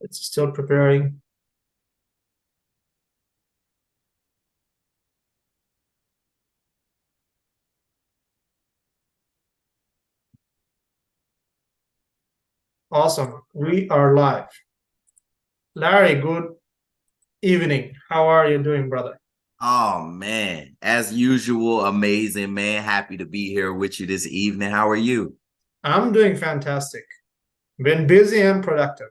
It's still preparing. Awesome. We are live. Larry, good evening. How are you doing, brother? Oh man, as usual, amazing man. Happy to be here with you this evening. How are you? I'm doing fantastic. Been busy and productive,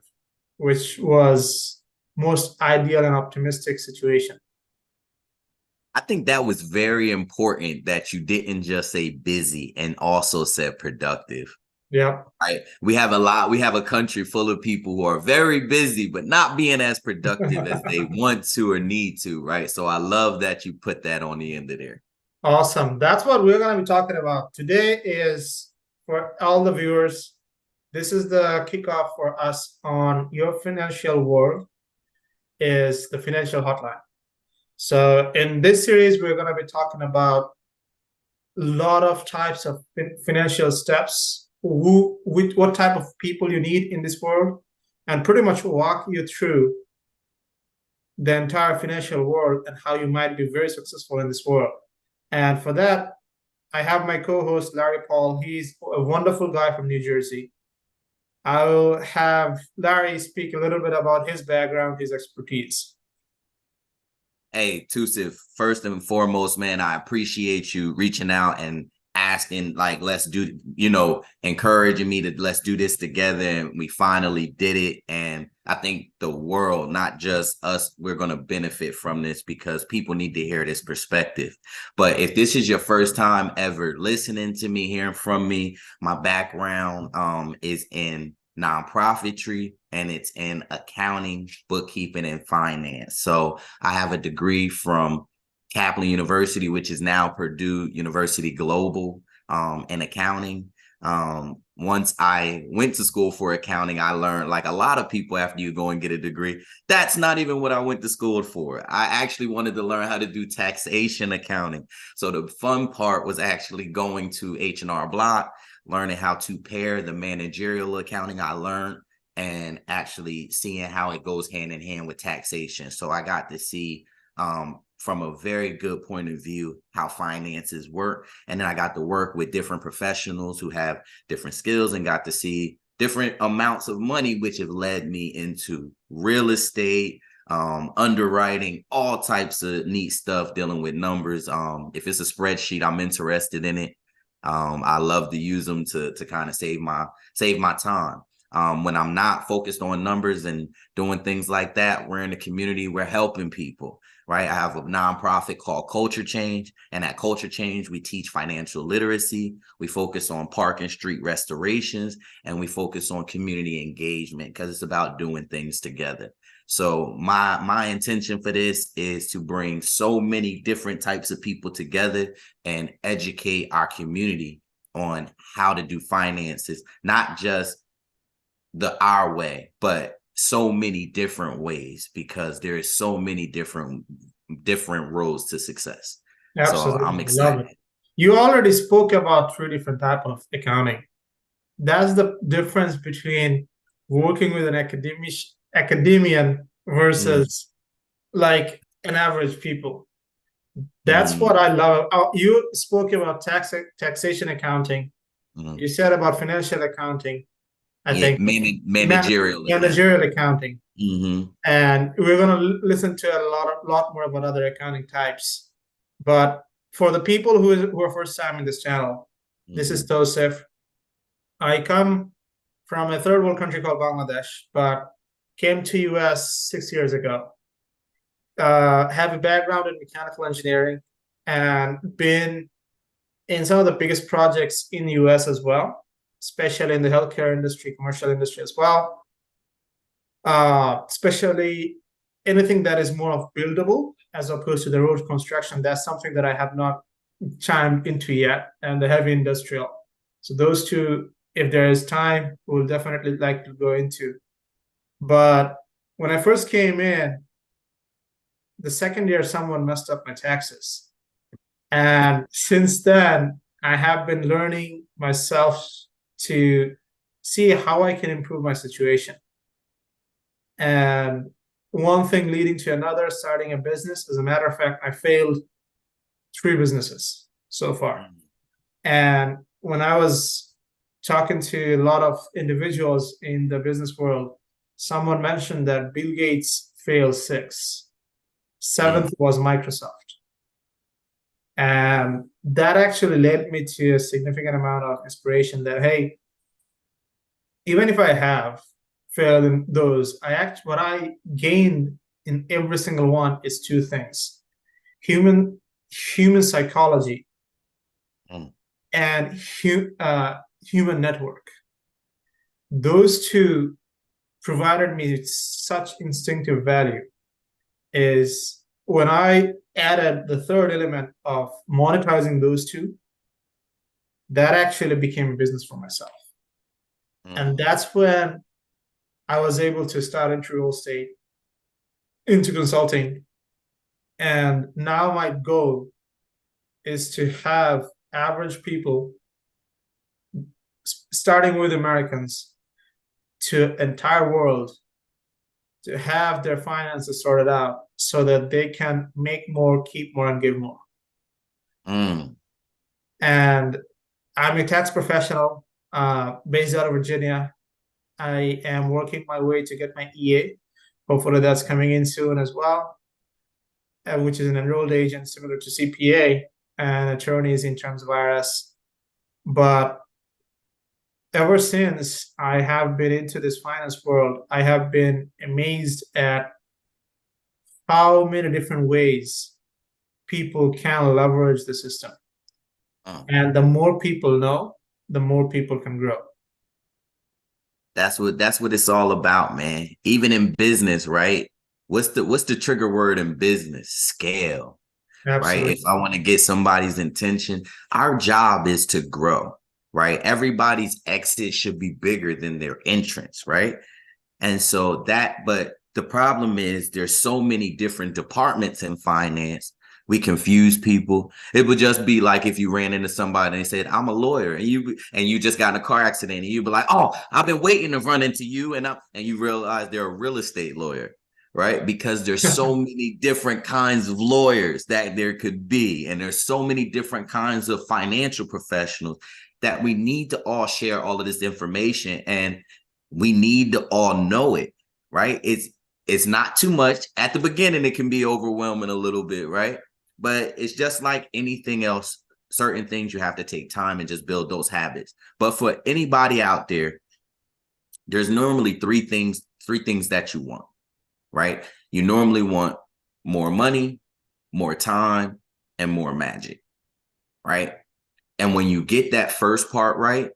which was most ideal and optimistic situation. I think that was very important that you didn't just say busy and also said productive. Yeah. Right? We have a country full of people who are very busy, but not being as productive as they want to or need to, right? So I love that you put that on the end of there. Awesome. That's what we're going to be talking about. Today is for all the viewers. This is the kickoff for us on Your Financial World is the Financial Hotline. So in this series, we're going to be talking about a lot of types of financial steps, with what type of people you need in this world, and pretty much walk you through the entire financial world and how you might be very successful in this world. And for that, I have my co-host Larry Paul. He's a wonderful guy from New Jersey. I'll have Larry speak a little bit about his background, his expertise. Hey, Tusif, first and foremost, man, I appreciate you reaching out and asking, like, let's do, encouraging me to let's do this together. And we finally did it. And I think the world, not just us, we're going to benefit from this because people need to hear this perspective. But if this is your first time ever listening to me, hearing from me, my background is in nonprofitry and it's in accounting, bookkeeping, and finance. So I have a degree from Kaplan University, which is now Purdue University Global, in accounting. Once I went to school for accounting, I learned, like a lot of people after you go and get a degree, that's not even what I went to school for. I actually wanted to learn how to do taxation accounting. So the fun part was actually going to H&R Block, learning how to pair the managerial accounting I learned and actually seeing how it goes hand in hand with taxation. So I got to see from a very good point of view how finances work. And then I got to work with different professionals who have different skills and got to see different amounts of money, which have led me into real estate, underwriting, all types of neat stuff dealing with numbers. If it's a spreadsheet, I'm interested in it. I love to use them to kind of save my time. When I'm not focused on numbers and doing things like that, we're in the community, we're helping people, right? I have a nonprofit called Culture Change, and at Culture Change, we teach financial literacy. We focus on park and street restorations, and we focus on community engagement because it's about doing things together. So my intention for this is to bring so many different types of people together and educate our community on how to do finances, not just our way, but so many different ways because there is so many different roads to success. So I'm Absolutely. Love excited. it. You already spoke about three different type of accounting. That's the difference between working with an academian Mm-hmm. versus like an average people. That's Mm-hmm. what I love. You spoke about taxation accounting. Mm-hmm. You said about financial accounting. I Yeah, think managerial accounting. managerial accounting, Mm-hmm. and we're going to listen to a lot more about other accounting types. But for the people who are first time in this channel, this is Mm-hmm. Tosef. I come from a third world country called Bangladesh, but came to US 6 years ago. Have a background in mechanical engineering and been in some of the biggest projects in the US as well, especially in the healthcare industry, commercial industry as well. Especially anything that is more of buildable as opposed to the road construction. That's something that I have not chimed into yet, and the heavy industrial. So those two, if there is time, we'll definitely like to go into. But when I first came in, the second year, someone messed up my taxes. And since then, I have been learning myself to see how I can improve my situation. And one thing leading to another, starting a business. As a matter of fact, I failed 3 businesses so far. And when I was talking to a lot of individuals in the business world, someone mentioned that Bill Gates failed 6. Seventh was Microsoft. And that actually led me to a significant amount of inspiration that, hey, even if I have failed in those, what I gained in every single one is 2 things: human human psychology and human network. Those two provided me such instinctive value. Is when I added the third element of monetizing those two, that actually became a business for myself. And that's when I was able to start into real estate, into consulting. And now my goal is to have average people, starting with Americans, to entire world, to have their finances sorted out so that they can make more, keep more, and give more. And I'm a tax professional based out of Virginia. I am working my way to get my EA. Hopefully that's coming in soon as well, which is an enrolled agent similar to CPA and attorneys in terms of IRS. But ever since I have been into this finance world, I have been amazed at how many different ways people can leverage the system. And the more people know, the more people can grow. That's what it's all about, man. Even in business, right? What's the trigger word in business? Scale. Absolutely. Right? If I want to get somebody's attention, our job is to grow, right? Everybody's exit should be bigger than their entrance, right? And so but the problem is there's so many different departments in finance. We confuse people. It would just be like if you ran into somebody and they said, I'm a lawyer, and you just got in a car accident, and you'd be like, oh, I've been waiting to run into you, and you realize they're a real estate lawyer, right? Because there's so many different kinds of lawyers that there could be, and there's so many different kinds of financial professionals that we need to all share all of this information, and we need to all know it, right? It's not too much. At the beginning, it can be overwhelming a little bit, right? But it's just like anything else. Certain things you have to take time and just build those habits. But for anybody out there, there's normally three things that you want, right? You normally want more money, more time, and more magic, right? And when you get that first part right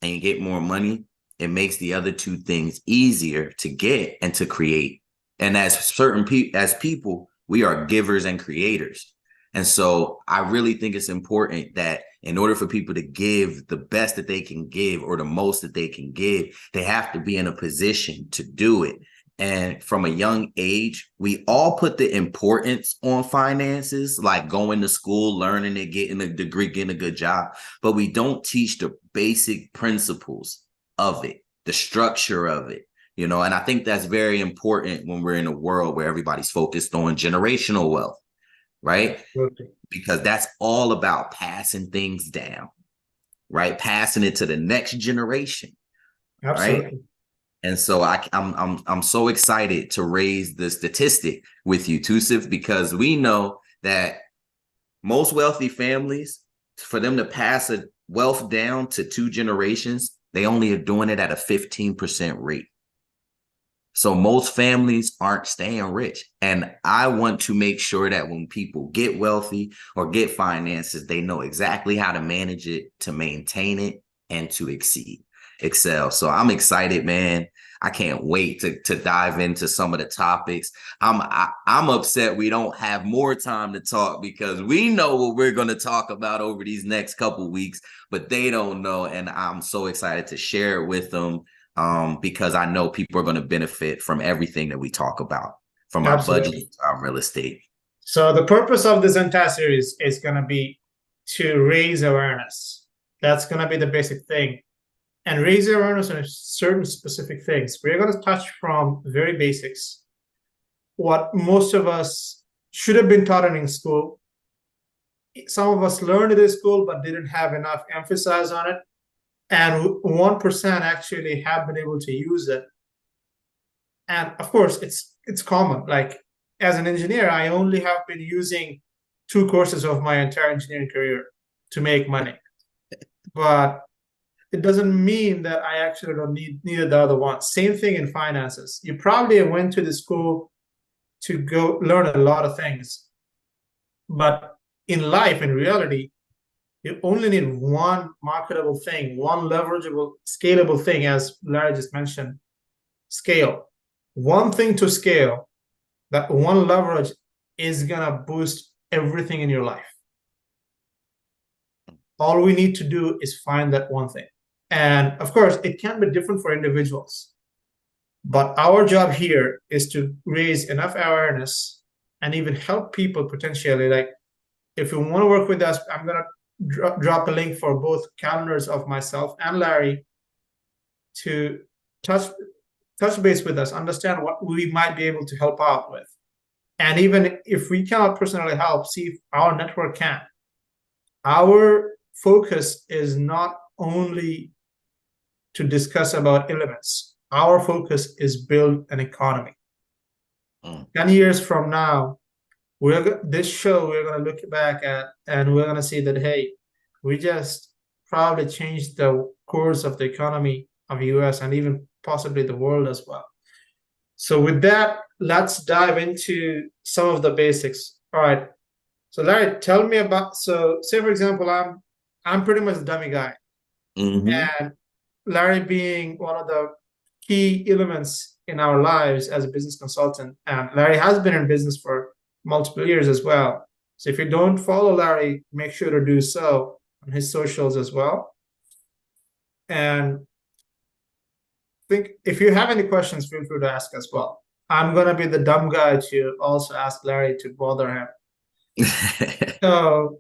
and you get more money, it makes the other 2 things easier to get and to create. And as people, we are givers and creators. And so I really think it's important that in order for people to give the best that they can give or the most that they can give, they have to be in a position to do it. And from a young age, we all put the importance on finances, like going to school, learning it, getting a degree, getting a good job. But we don't teach the basic principles of it, the structure of it, and I think that's very important when we're in a world where everybody's focused on generational wealth. Right? Okay. Because that's all about passing things down, right? Passing it to the next generation. Absolutely. Right? And so I'm so excited to raise the statistic with you, Tusif, because we know that most wealthy families, for them to pass a wealth down to 2 generations, they only are doing it at a 15% rate. So most families aren't staying rich. And I want to make sure that when people get wealthy or get finances, they know exactly how to manage it, to maintain it, and to excel. So I'm excited, man. I can't wait to dive into some of the topics. I'm upset we don't have more time to talk because we know what we're going to talk about over these next couple weeks, but they don't know. And I'm so excited to share it with them. Because I know people are going to benefit from everything that we talk about, from our budget to our real estate. So the purpose of this entire series is going to be to raise awareness. That's going to be the basic thing. and raise awareness on certain specific things. We're going to touch from very basics, what most of us should have been taught in school. Some of us learned it in school, but didn't have enough emphasis on it. And 1% actually have been able to use it. And of course, it's common. Like as an engineer, I only have been using 2 courses of my entire engineering career to make money. But it doesn't mean that I actually don't needed the other one. Same thing in finances. You probably went to the school to go learn a lot of things. But in life, in reality, you only need one marketable thing, one leverageable, scalable thing, as Larry just mentioned, scale. One thing to scale, that one leverage is going to boost everything in your life. All we need to do is find that one thing. And of course, it can be different for individuals. But our job here is to raise enough awareness and even help people potentially. Like, if you want to work with us, I'm going to drop a link for both calendars of myself and Larry to touch base with us, understand what we might be able to help out with. And even if we cannot personally help, see if our network can. Our focus is not only to discuss about elements. Our focus is build an economy. 10 years from now, we're going to look back at, and we're going to see that, hey, we just probably changed the course of the economy of US and even possibly the world as well. So with that, let's dive into some of the basics. All right. So Larry, tell me about, so say for example, I'm pretty much the dummy guy. And Larry being one of the key elements in our lives as a business consultant. And Larry has been in business for multiple years as well. So if you don't follow Larry, make sure to do so on his socials as well. And think if you have any questions, feel free to ask as well. I'm going to be the dumb guy to also ask Larry to bother him. So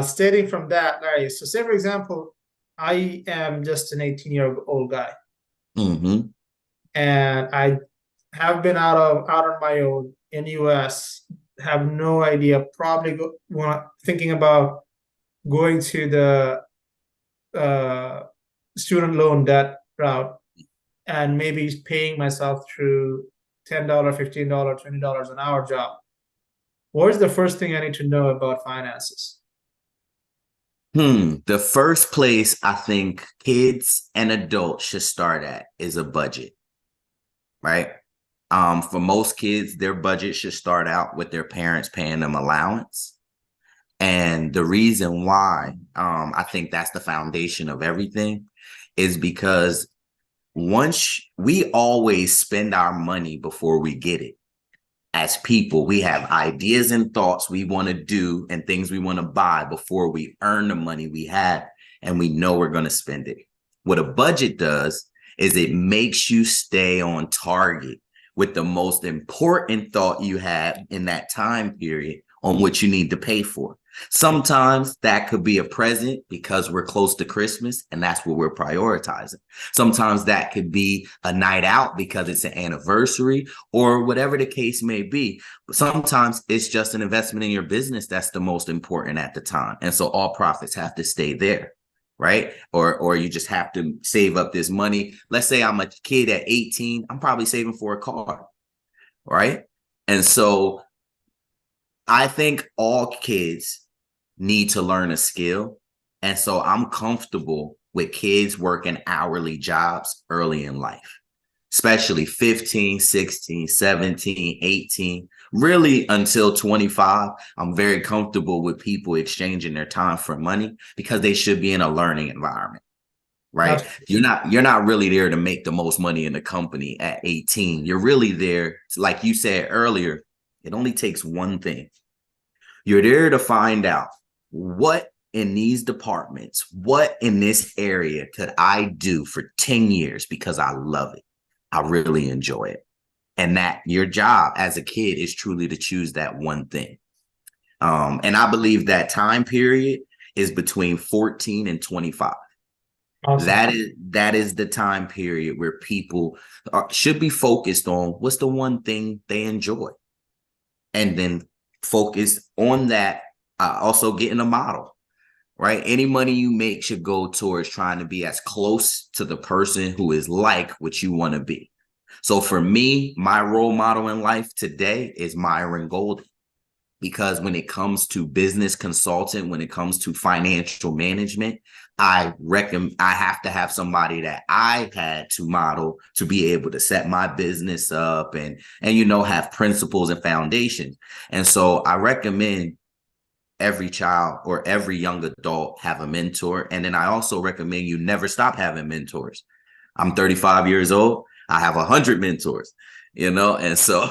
stating from that, Larry, so say for example, I am just an 18-year-old guy. And I have been out on my own in US, have no idea, probably thinking about going to the student loan debt route and maybe paying myself through $10, $15, $20 an hour job. What is the first thing I need to know about finances? The first place I think kids and adults should start at is a budget, right? For most kids, their budget should start out with their parents paying them allowance. And the reason why I think that's the foundation of everything is because once we always spend our money before we get it. As people, we have ideas and thoughts we want to do and things we want to buy before we earn the money we have and we know we're going to spend it. What a budget does is it makes you stay on target with the most important thought you have in that time period on what you need to pay for. Sometimes that could be a present because we're close to Christmas and that's what we're prioritizing. Sometimes that could be a night out because it's an anniversary or whatever the case may be. But sometimes it's just an investment in your business that's the most important at the time. And so all profits have to stay there, right? Or you just have to save up this money. Let's say I'm a kid at 18, I'm probably saving for a car, right? And so I think all kids need to learn a skill. And so I'm comfortable with kids working hourly jobs early in life, especially 15, 16, 17, 18, really until 25. I'm very comfortable with people exchanging their time for money because they should be in a learning environment, right? You're not really there to make the most money in the company at 18. You're really there, like you said earlier, it only takes one thing. You're there to find out what in these departments, what in this area could I do for 10 years because I love it. I really enjoy it. And that your job as a kid is truly to choose that one thing. And I believe that time period is between 14 and 25. Awesome. That is the time period where people should be focused on what's the one thing they enjoy, and then focus on that. Also getting a model, right? Any money you make should go towards trying to be as close to the person who is like what you want to be. So for me, my role model in life today is Myron Golden, because when it comes to business consultant, when it comes to financial management, I reckon I have to have somebody that I had to model to be able to set my business up and have principles and foundations. And so I recommend every child or every young adult have a mentor. And then I also recommend you never stop having mentors. I'm 35 years old. I have 100 mentors, and so,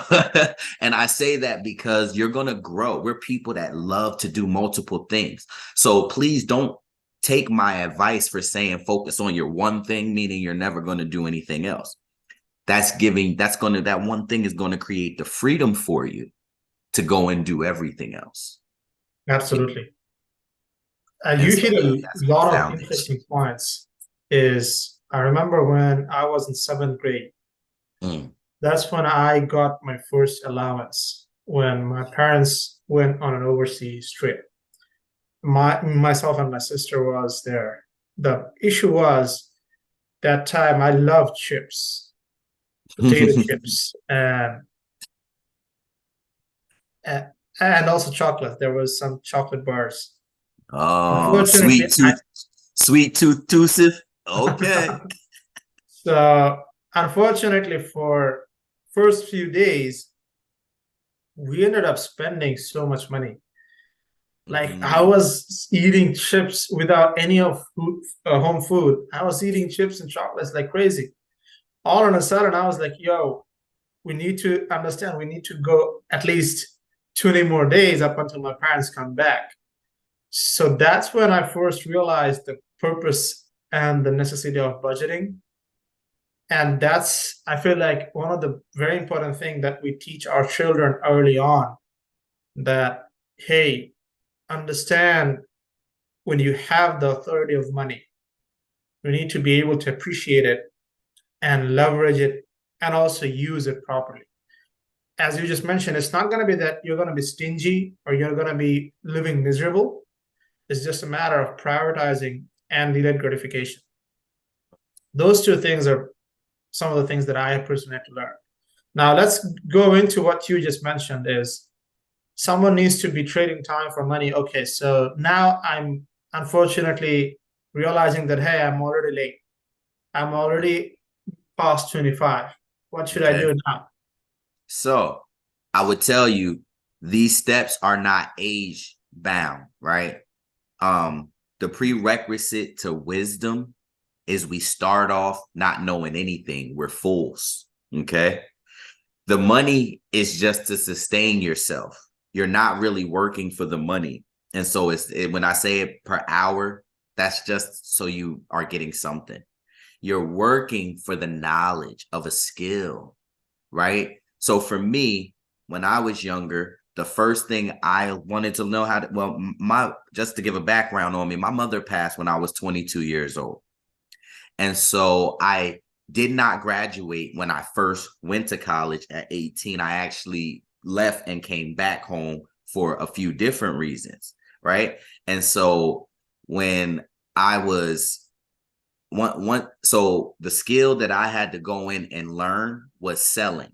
and I say that because you're going to grow. We're people that love to do multiple things. So please don't take my advice for saying focus on your one thing, meaning you're never going to do anything else. That one thing is going to create the freedom for you to go and do everything else. Absolutely. And You so hit a that's my lot of foundation. interesting points. I remember when I was in seventh grade, Mm. that's when I got my first allowance when my parents went on an overseas trip. Myself and my sister was there. The issue was that time I loved chips, potato chips, and and also chocolate. There was some chocolate bars. Oh, Unfortunately, sweet tooth, Tusif. Okay. so unfortunately for first few days, we ended up spending so much money. Like I Mm. was eating chips without any of home food. I was eating chips and chocolates like crazy. All of a sudden, I was like, "Yo, we need to understand. We need to go at least 20 more days up until my parents come back." So that's when I first realized the purpose and the necessity of budgeting. And that's, I feel like, one of the very important things that we teach our children early on, that, hey, understand when you have the authority of money, you need to be able to appreciate it and leverage it and also use it properly. As you just mentioned, it's not going to be that you're going to be stingy or you're going to be living miserable. It's just a matter of prioritizing and delayed gratification. Those two things are some of the things that I personally had to learn. Now let's go into what you just mentioned is someone needs to be trading time for money. Okay, so now I'm unfortunately realizing that, hey, I'm already late. I'm already past 25. What should I Okay. do now? So I would tell you these steps are not age bound, right? The prerequisite to wisdom is we start off not knowing anything. We're fools. Okay. The money is just to sustain yourself. You're not really working for the money. And so when I say it per hour, that's just so you are getting something. You're working for the knowledge of a skill, right? So for me, when I was younger, the first thing I wanted to know how to, just to give a background on me, my mother passed when I was 22 years old. And so I did not graduate when I first went to college at 18. I actually left and came back home for a few different reasons, right? And so when I was so the skill that I had to go in and learn was selling.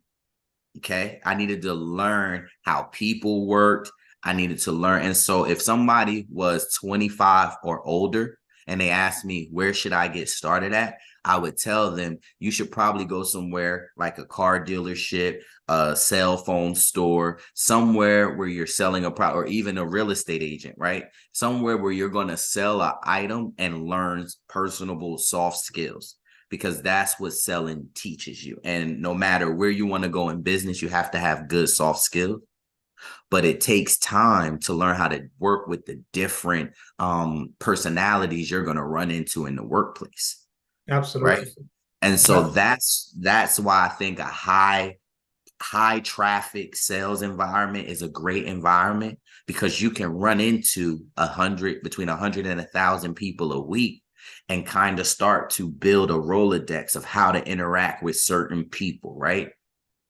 Okay. I needed to learn how people worked. I needed to learn. And so if somebody was 25 or older and they asked me, where should I get started at? I would tell them you should probably go somewhere like a car dealership, a cell phone store, somewhere where you're selling a product, or even a real estate agent, right? Somewhere where you're going to sell an item and learn personable soft skills, because that's what selling teaches you. And no matter where you want to go in business, you have to have good soft skills. But it takes time to learn how to work with the different personalities you're going to run into in the workplace, right? Absolutely. And so Yeah, that's why I think a high traffic sales environment is a great environment, because you can run into between 100 and 1,000 people a week. and kind of start to build a Rolodex of how to interact with certain people, right?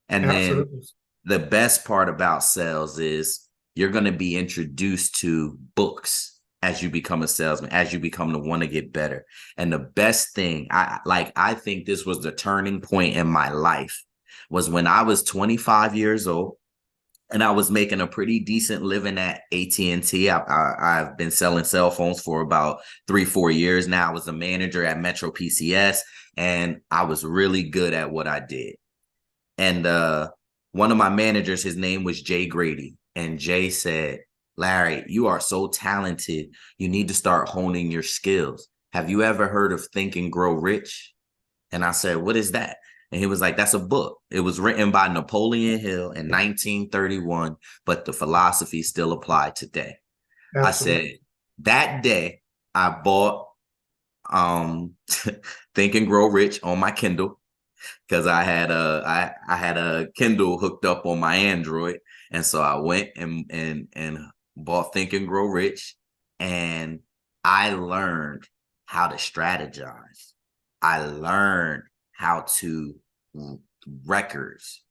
And then Absolutely. the best part about sales is you're going to be introduced to books as you become a salesman, as you become the one to get better. And the best thing, I think this was the turning point in my life, was when I was 25 years old and I was making a pretty decent living at AT&T. I've been selling cell phones for about 3-4 years now. I was a manager at Metro PCS, and I was really good at what I did. And one of my managers, his name was Jay Grady. And Jay said, Larry, you are so talented. You need to start honing your skills. Have you ever heard of Think and Grow Rich? And I said, what is that? And he was like, that's a book. It was written by Napoleon Hill in 1931, but the philosophy still applied today. I Absolutely. said, that day I bought Think and Grow Rich on my Kindle, because I had a Kindle hooked up on my Android. And so I went and bought Think and Grow Rich, and I learned how to strategize. I learned how to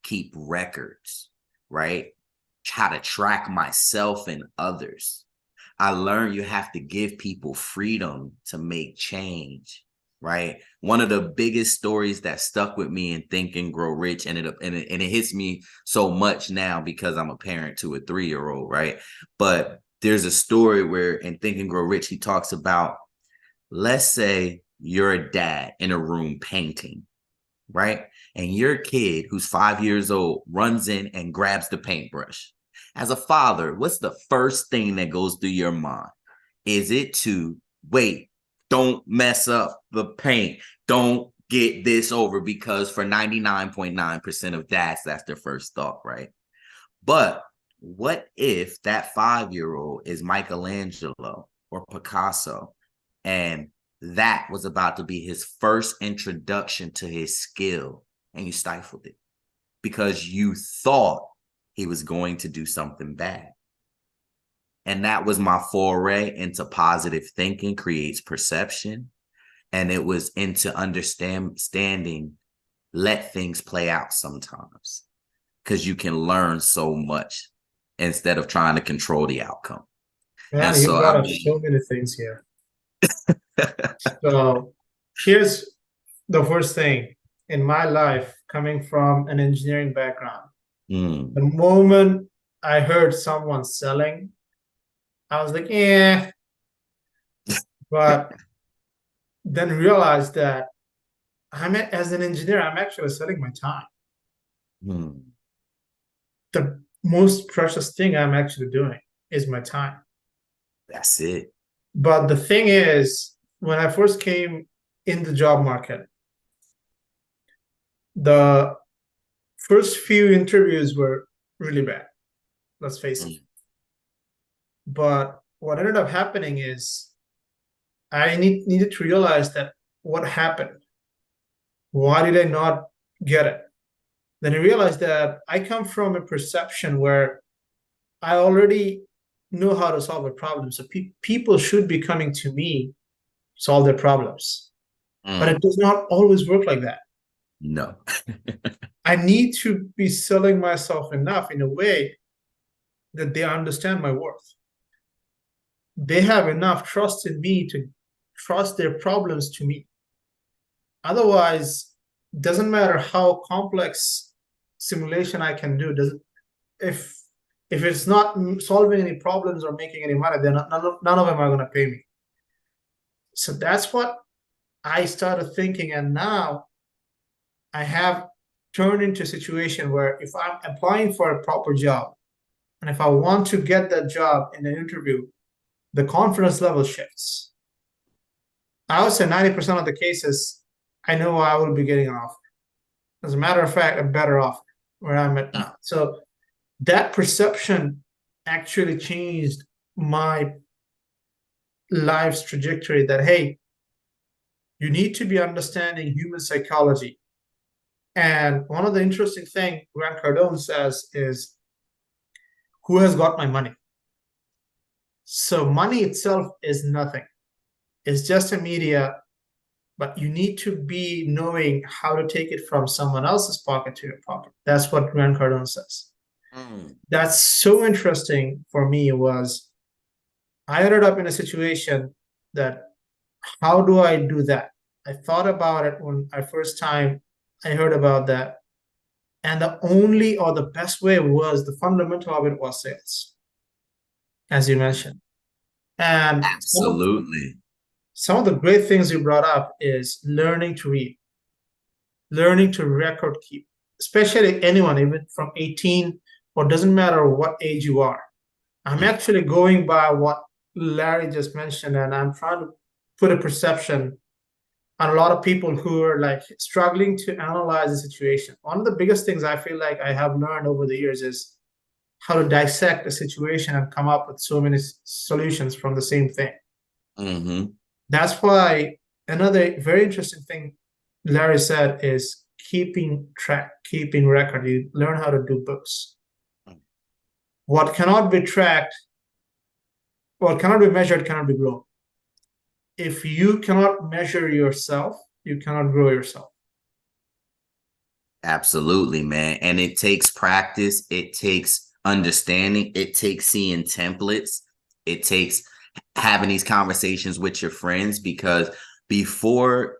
keep records, right? How to track myself and others. I learned you have to give people freedom to make change, right? One of the biggest stories that stuck with me in Think and Grow Rich, and it hits me so much now because I'm a parent to a 3-year-old, right? But there's a story where in Think and Grow Rich, he talks about, let's say you're a dad in a room painting, right? And your kid who's 5 years old runs in and grabs the paintbrush. As a father, what's the first thing that goes through your mind? Is it to wait, don't mess up the paint, don't get this over? Because for 99.9% of dads, that's their first thought, right? But what if that 5-year-old is Michelangelo or Picasso, and that was about to be his first introduction to his skill, and you stifled it because you thought he was going to do something bad? And that was my foray into positive thinking creates perception. And it was into understanding, let things play out sometimes, because you can learn so much instead of trying to control the outcome. And Man, you so, brought I up mean, so many things here. So here's the first thing in my life coming from an engineering background. The mm, moment I heard someone selling, I was like, yeah, but then realized that as an engineer, I'm actually selling my time. mm, The most precious thing I'm actually doing is my time. that's it. But the thing is, when I first came in the job market, the first few interviews were really bad. Let's face it. Mm, But what ended up happening is I needed to realize that what happened. Why did I not get it? Then I realized that I come from a perception where I already know how to solve a problem. So people should be coming to me solve their problems. But mm, it does not always work like that. no. I need to be selling myself enough in a way that they understand my worth. They have enough trust in me to trust their problems to me. Otherwise, doesn't matter how complex simulation I can do. Doesn't if if it's not solving any problems or making any money, then none of them are going to pay me. So that's what I started thinking, and now I have turned into a situation where if I'm applying for a proper job, and if I want to get that job in an interview, the confidence level shifts. I would say 90% of the cases, I know I will be getting an offer. As a matter of fact, a better offer where I'm at now. So that perception actually changed my life's trajectory that, hey, you need to be understanding human psychology. And one of the interesting things Grant Cardone says is, who has got my money? So money itself is nothing. It's just a media, but you need to be knowing how to take it from someone else's pocket to your pocket. That's what Grant Cardone says. Mm. That's so interesting for me was I ended up in a situation that how do I do that? I thought about it when I first time I heard about that. And the only or the best way was the fundamental of it was sales, as you mentioned. And Absolutely. some of the great things you brought up is learning to read, learning to record keep, especially anyone, even from 18, or doesn't matter what age you are. I'm Mm. actually going by what Larry just mentioned, and I'm trying to put a perception on a lot of people who are like struggling to analyze the situation. One of the biggest things I feel like I have learned over the years is how to dissect a situation and come up with so many solutions from the same thing. Mm-hmm. That's why another very interesting thing Larry said is keeping track, keeping record. You learn how to do books. What cannot be tracked, what cannot be measured, cannot be grown. If you cannot measure yourself, you cannot grow yourself. Absolutely, man. And it takes practice, it takes understanding, it takes seeing templates, it takes having these conversations with your friends because before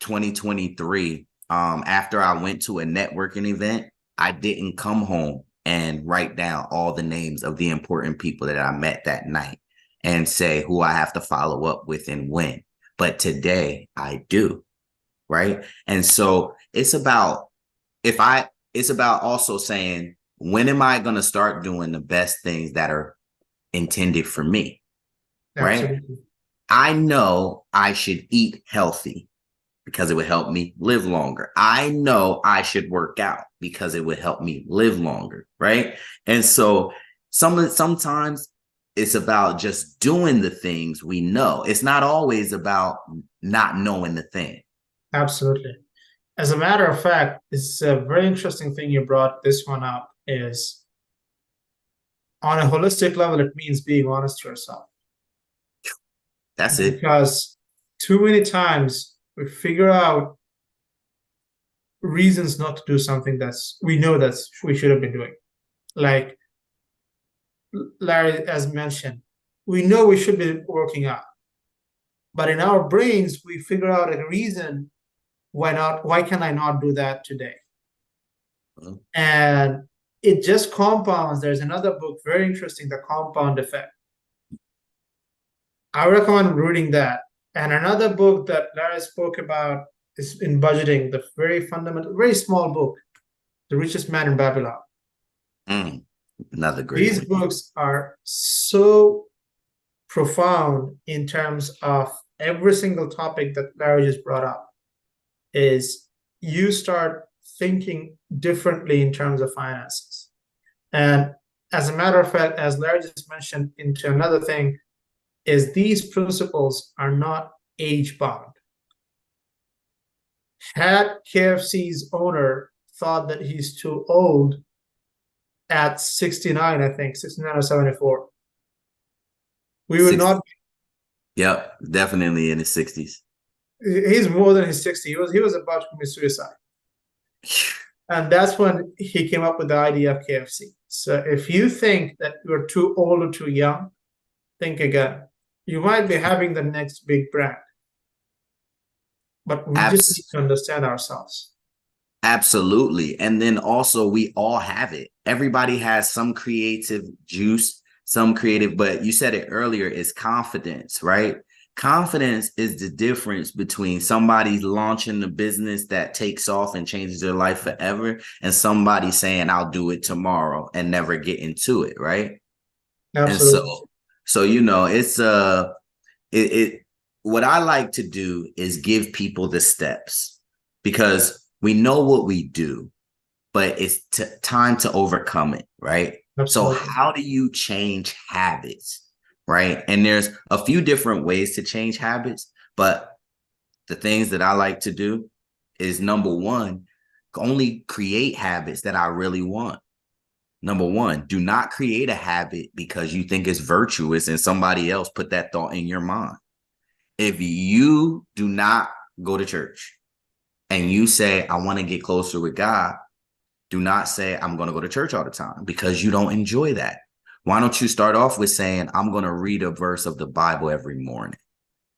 2023, after I went to a networking event, I didn't come home and write down all the names of the important people that I met that night and say who I have to follow up with and when. But today I do, right? And so it's about also saying, when am I going to start doing the best things that are intended for me, right? Absolutely. I know I should eat healthy because it would help me live longer. I know I should work out because it would help me live longer, right? And so sometimes it's about just doing the things we know. It's not always about not knowing the thing. Absolutely. As a matter of fact, it's a very interesting thing you brought this one up is on a holistic level, it means being honest to yourself. That's it. Because too many times we figure out reasons not to do something that's we know that's we should have been doing. Like Larry has mentioned, we know we should be working out, but in our brains we figure out a reason why not, why can I not do that today? Mhm. And it just compounds. There's another book, very interesting, The Compound Effect. I recommend reading that. And another book that Larry spoke about is in budgeting, the very fundamental, very small book, The Richest Man in Babylon. Mm, another great These one. books are so profound in terms of every single topic that Larry just brought up is you start thinking differently in terms of finances. And as a matter of fact, as Larry just mentioned into another thing, is these principles are not age bound. Had KFC's owner thought that he's too old at 69, I think, 69 or 74, we would Six. not. Yep, definitely in his 60s. He's more than his 60. He was about to commit suicide. And that's when he came up with the idea of KFC. So if you think that you're too old or too young, think again. You might be having the next big brand, but we just need Abs- to understand ourselves. Absolutely. And then also, we all have it. Everybody has some creative juice, some creative, but you said it earlier, is confidence, right? Confidence is the difference between somebody launching the business that takes off and changes their life forever and somebody saying, I'll do it tomorrow and never get into it, right? And Absolutely. so it's it what I like to do is give people the steps because we know what we do, but it's time to overcome it, right? So Absolutely. how do you change habits, right? And there's a few different ways to change habits, but the things that I like to do is, number one, only create habits that I really want. Number one, do not create a habit because you think it's virtuous and somebody else put that thought in your mind. if you do not go to church and you say, I want to get closer with God, do not say, I'm going to go to church all the time, because you don't enjoy that. Why don't you start off with saying, I'm going to read a verse of the Bible every morning,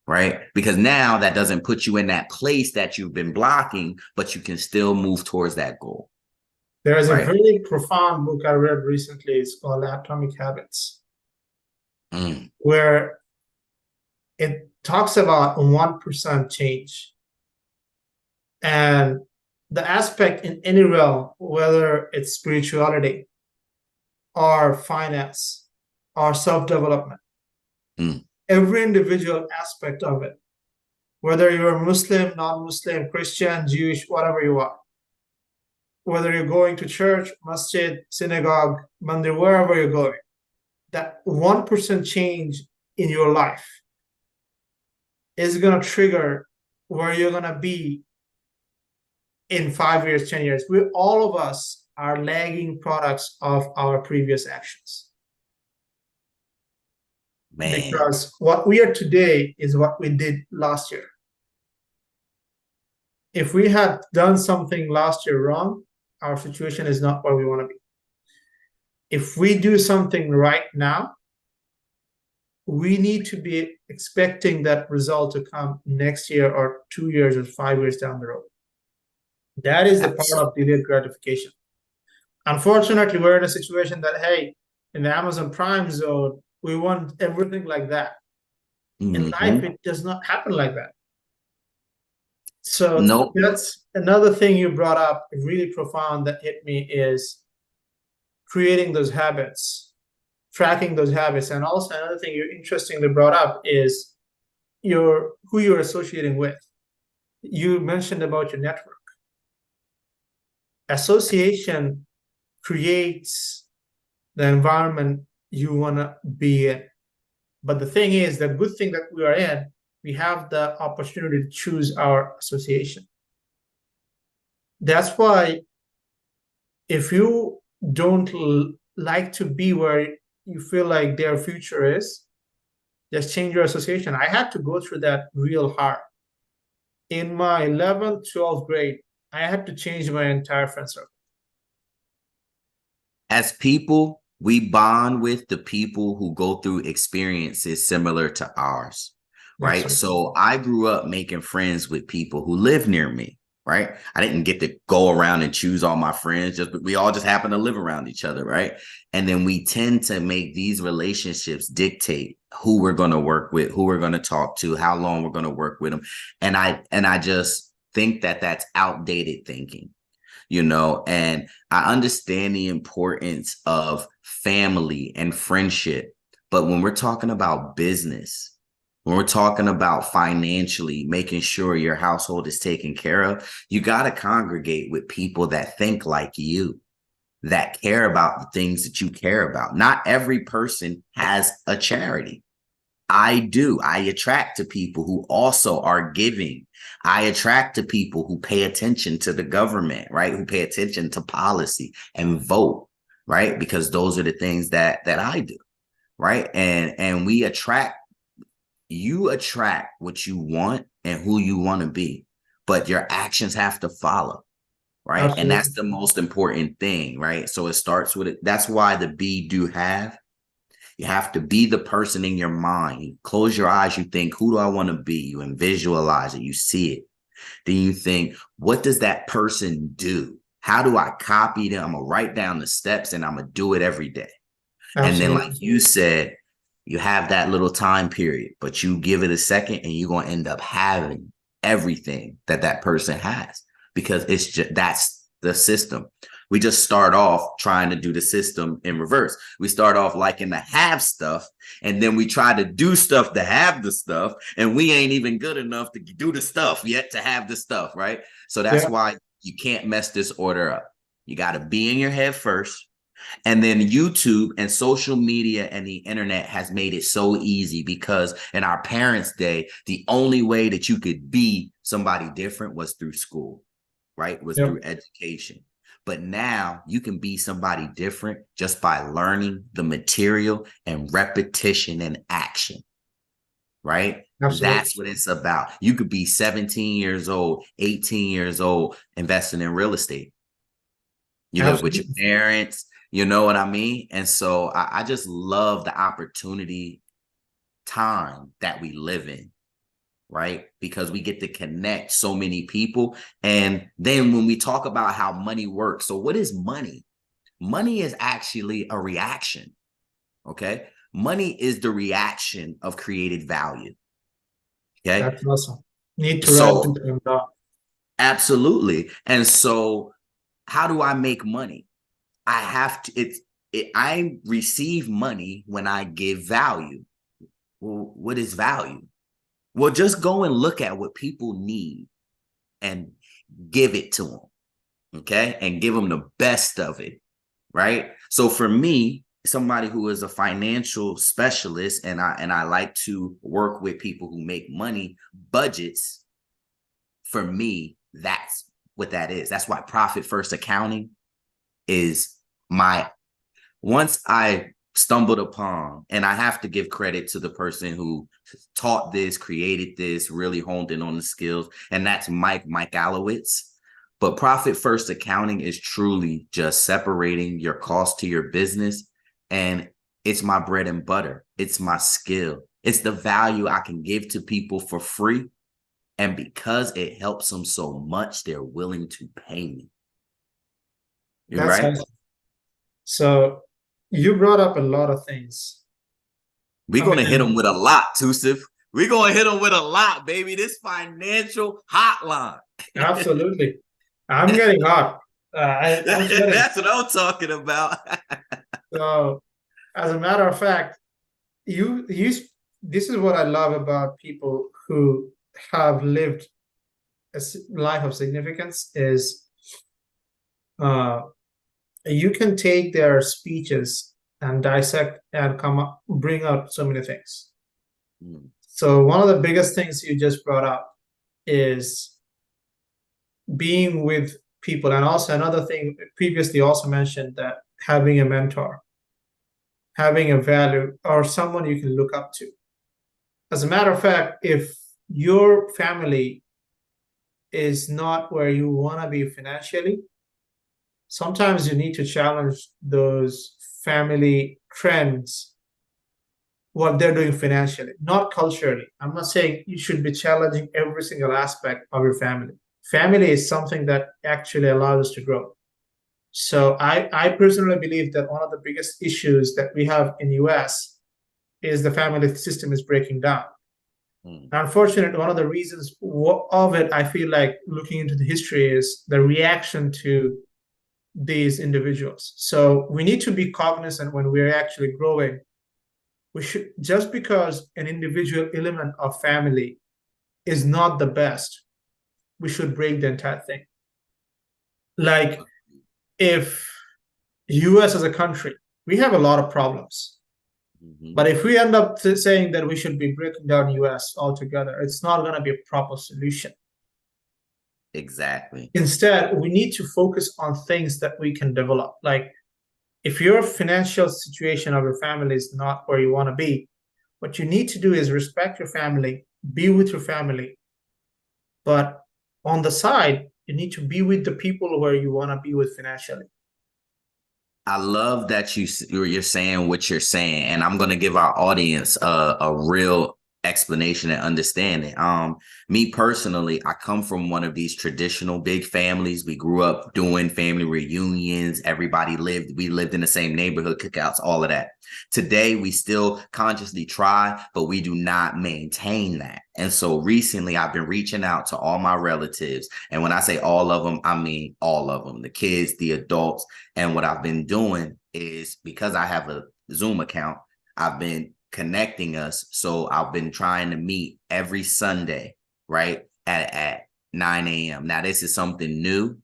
right? Because now that doesn't put you in that place that you've been blocking, but you can still move towards that goal, There is a right? very profound book I read recently. It's called Atomic Habits, Mm, where it talks about 1% change. And the aspect in any realm, whether it's spirituality or finance or self-development, mm, every individual aspect of it, whether you're Muslim, non-Muslim, Christian, Jewish, whatever you are, whether you're going to church, masjid, synagogue, mandir, wherever you're going, that 1% change in your life is going to trigger where you're going to be in 5 years, 10 years. All of us are lagging products of our previous actions. man, Because what we are today is what we did last year. If we had done something last year wrong, our situation is not where we want to be. If we do something right now, we need to be expecting that result to come next year or 2 years or 5 years down the road. That is the part of delayed gratification. Unfortunately, we're in a situation that, hey, in the Amazon Prime zone, we want everything like that. In life, it does not happen like that. So nope. that's another thing you brought up, really profound, that hit me, is creating those habits, tracking those habits. And also another thing you interestingly brought up is who you're associating with. You mentioned about your network. Association creates the environment you want to be in. But the thing is, the good thing that we are in, we have the opportunity to choose our association. That's why if you don't like to be where you feel like their future is, just change your association. I had to go through that real hard. In my 11th, 12th grade, I had to change my entire friend circle. As people, we bond with the people who go through experiences similar to ours, That's right? right. So I grew up making friends with people who live near me, right? I didn't get to go around and choose all my friends, we all just happen to live around each other, right? And then we tend to make these relationships dictate who we're going to work with, who we're going to talk to, how long we're going to work with them. And I just think that that's outdated thinking. And I understand the importance of family and friendship. But when we're talking about business, when we're talking about financially making sure your household is taken care of, you got to congregate with people that think like you, that care about the things that you care about. Not every person has a charity. I do. I attract to people who also are giving. I attract to people who pay attention to the government, right? Who pay attention to policy and vote, right? Because those are the things that I do, right? And you attract what you want and who you want to be, but your actions have to follow, right? And Absolutely. that's the most important thing, right? So it starts with it. That's why the be, do, have. You have to be the person in your mind. You close your eyes, you think, who do I want to be? You visualize it, you see it. Then you think, what does that person do? How do I copy them? I'm going to write down the steps and I'm going to do it every day. And then, Absolutely. like you said, you have that little time period, but you give it a second and you're going to end up having everything that person has, because that's the system. We just start off trying to do the system in reverse. We start off liking to have stuff, and then we try to do stuff to have the stuff, and we ain't even good enough to do the stuff yet to have the stuff, right? So that's why you can't mess this order up. You got to be in your head first. And then YouTube and social media and the internet has made it so easy, because in our parents' day, the only way that you could be somebody different was through school, right? Was through education. But now you can be somebody different just by learning the material and repetition and action, right? Absolutely. That's what it's about. You could be 17 years old, 18 years old, investing in real estate. You live with your Absolutely. parents, you know what I mean? And so I just love the opportunity time that we live in, right? Because we get to connect so many people. And then when we talk about how money works, so what is money? Money is actually a reaction. Okay. Money is the reaction of created value. Okay. That's awesome. Need to write So this one down. absolutely. And so how do I make money? I have to, I receive money when I give value. Well, what is value? Well, just go and look at what people need and give it to them. Okay. And give them the best of it. Right. So for me, somebody who is a financial specialist, and I like to work with people who make money budgets. For me, that's what that is. That's why profit first accounting is my, once I stumbled upon, and I have to give credit to the person who taught this, created this, really honed in on the skills, and that's Mike Alowitz. But profit first accounting is truly just separating your cost to your business. And it's my bread and butter. It's my skill. It's the value I can give to people for free. And because it helps them so much, they're willing to pay me. You're That's right. awesome. So you brought up a lot of things. We're I going to hit them mean, with a lot, Tusif. We're going to hit them with a lot, baby. This financial hotline. absolutely. I'm getting hot. I'm sweating. That's what I'm talking about. So, as a matter of fact, you this is what I love about people who have lived a life of significance is uh, you can take their speeches and dissect and come up, bring out so many things. Mm. So one of the biggest things you just brought up is being with people, and also another thing previously also mentioned that having a mentor, having a value or someone you can look up to. As a matter of fact, if your family is not where you want to be financially, sometimes you need to challenge those family trends, what they're doing financially, not culturally. I'm not saying you should be challenging every single aspect of your family. Family is something that actually allows us to grow. So I personally believe that one of the biggest issues that we have in US is the family system is breaking down. Mm. Unfortunately, one of the reasons of it, I feel like looking into the history is the reaction to these individuals. So we need to be cognizant when we're actually growing. We should, just because an individual element of family is not the best, we should break the entire thing. Like if US as a country, we have a lot of problems. Mm-hmm. But if we end up saying that we should be breaking down US altogether, it's not going to be a proper solution. Exactly. Instead, we need to focus on things that we can develop. Like if your financial situation of your family is not where you want to be, what you need to do is respect your family, be with your family. But on the side, you need to be with the people where you want to be with financially. I love that you're saying what you're saying, and I'm gonna give our audience a real explanation and understanding. Me personally, I come from one of these traditional big families. We grew up doing family reunions. We lived in the same neighborhood, cookouts, all of that. Today, we still consciously try, but we do not maintain that. And so recently, I've been reaching out to all my relatives. And when I say all of them, I mean all of them, the kids, the adults. And what I've been doing is, because I have a Zoom account, I've been connecting us. So I've been trying to meet every Sunday, right, at 9 a.m. Now, this is something new.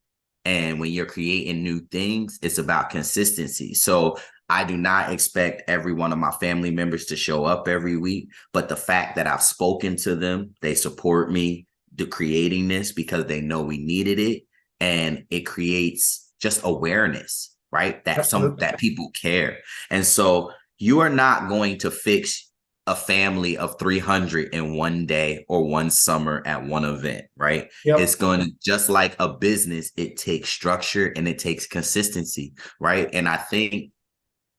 And when you're creating new things, it's about consistency. So I do not expect every one of my family members to show up every week. But the fact that I've spoken to them, they support me to creating this because they know we needed it. And it creates just awareness, right? That Absolutely. people care. And so you are not going to fix a family of 300 in one day or one summer at one event, right? It's Yep. going to, just like a business, it takes structure and it takes consistency, right? And I think,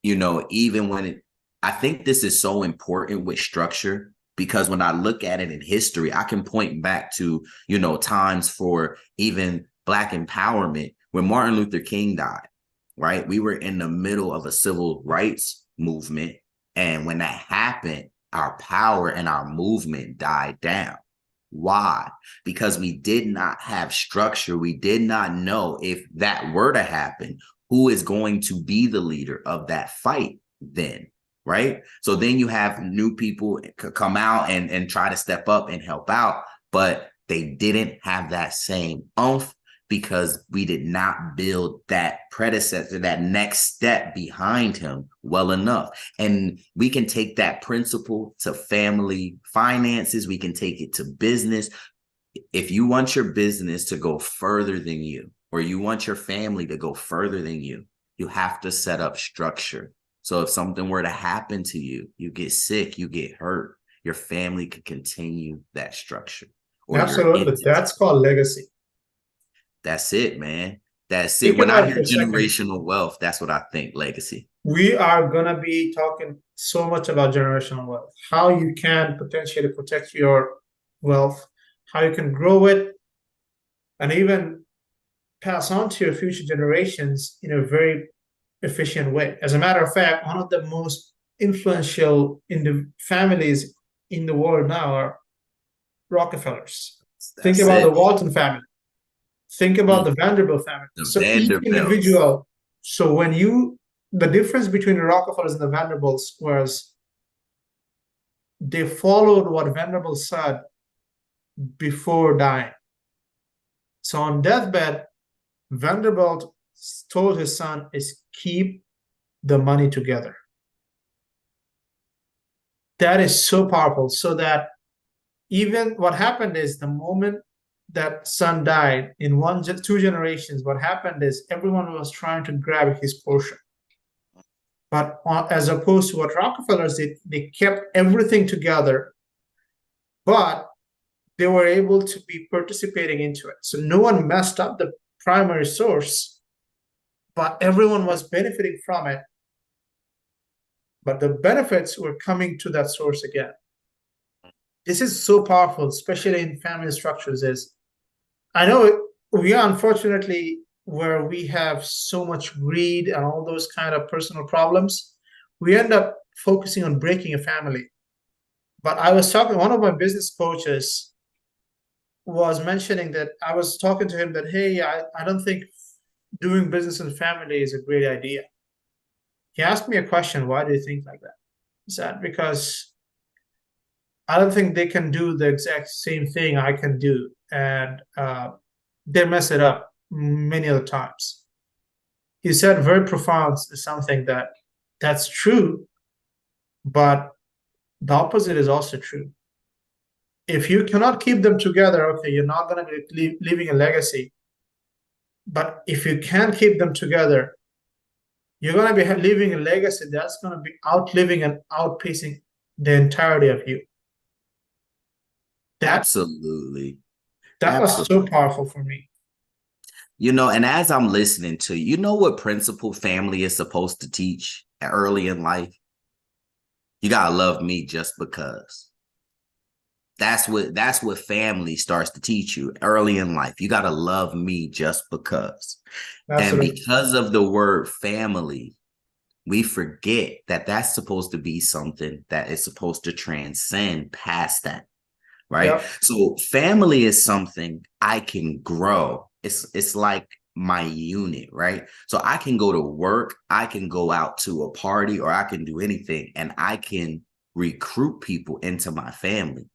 even when I think this is so important with structure, because when I look at it in history, I can point back to, times for even Black empowerment when Martin Luther King died, right? We were in the middle of a civil rights movement. And when that happened, our power and our movement died down. Why? Because we did not have structure. We did not know, if that were to happen, who is going to be the leader of that fight then, right? So then you have new people come out and try to step up and help out, but they didn't have that same oomph, because we did not build that predecessor, that next step behind him well enough. And we can take that principle to family finances. We can take it to business. If you want your business to go further than you, or you want your family to go further than you have to set up structure. So if something were to happen to you, you get sick, you get hurt, your family could continue that structure. Or Absolutely. That's called legacy. That's it, man. That's it. Think When I about it hear for a second. generational wealth, that's what I think, legacy. We are going to be talking so much about generational wealth, how you can potentially protect your wealth, how you can grow it, and even pass on to your future generations in a very efficient way. As a matter of fact, one of the most influential in the families in the world now are Rockefellers. Think That's about the it. Walton family. Think about the Vanderbilt family. The So each Vanderbilts. individual, so when you, the difference between the Rockefellers and the Vanderbilts was they followed what Vanderbilt said before dying. So on deathbed, Vanderbilt told his son is keep the money together. That is so powerful. So that even what happened is the moment that son died in two generations, what happened is everyone was trying to grab his portion. But as opposed to what Rockefellers did, they kept everything together, but they were able to be participating into it. So no one messed up the primary source, but everyone was benefiting from it. But the benefits were coming to that source again. This is so powerful, especially in family structures. Is I know we are unfortunately where we have so much greed and all those kind of personal problems, we end up focusing on breaking a family. But I was talking, one of my business coaches was mentioning that I was talking to him that, hey, I don't think doing business in family is a great idea. He asked me a question, why do you think like that? He said, because I don't think they can do the exact same thing I can do. And they mess it up many other times. He said very profound something that's true, but the opposite is also true. If you cannot keep them together, okay, you're not going to be leaving a legacy. But if you can keep them together, you're going to be leaving a legacy that's going to be outliving and outpacing the entirety of you. Absolutely. That was so powerful for me. And as I'm listening to you, know what principle family is supposed to teach early in life? You gotta love me just because. That's what family starts to teach you early in life. You gotta love me just because. Absolutely. And because of the word family, we forget that that's supposed to be something that is supposed to transcend past that. Right. Yep. So family is something I can grow. It's like my unit, right? So I can go to work, I can go out to a party, or I can do anything, and I can recruit people into my family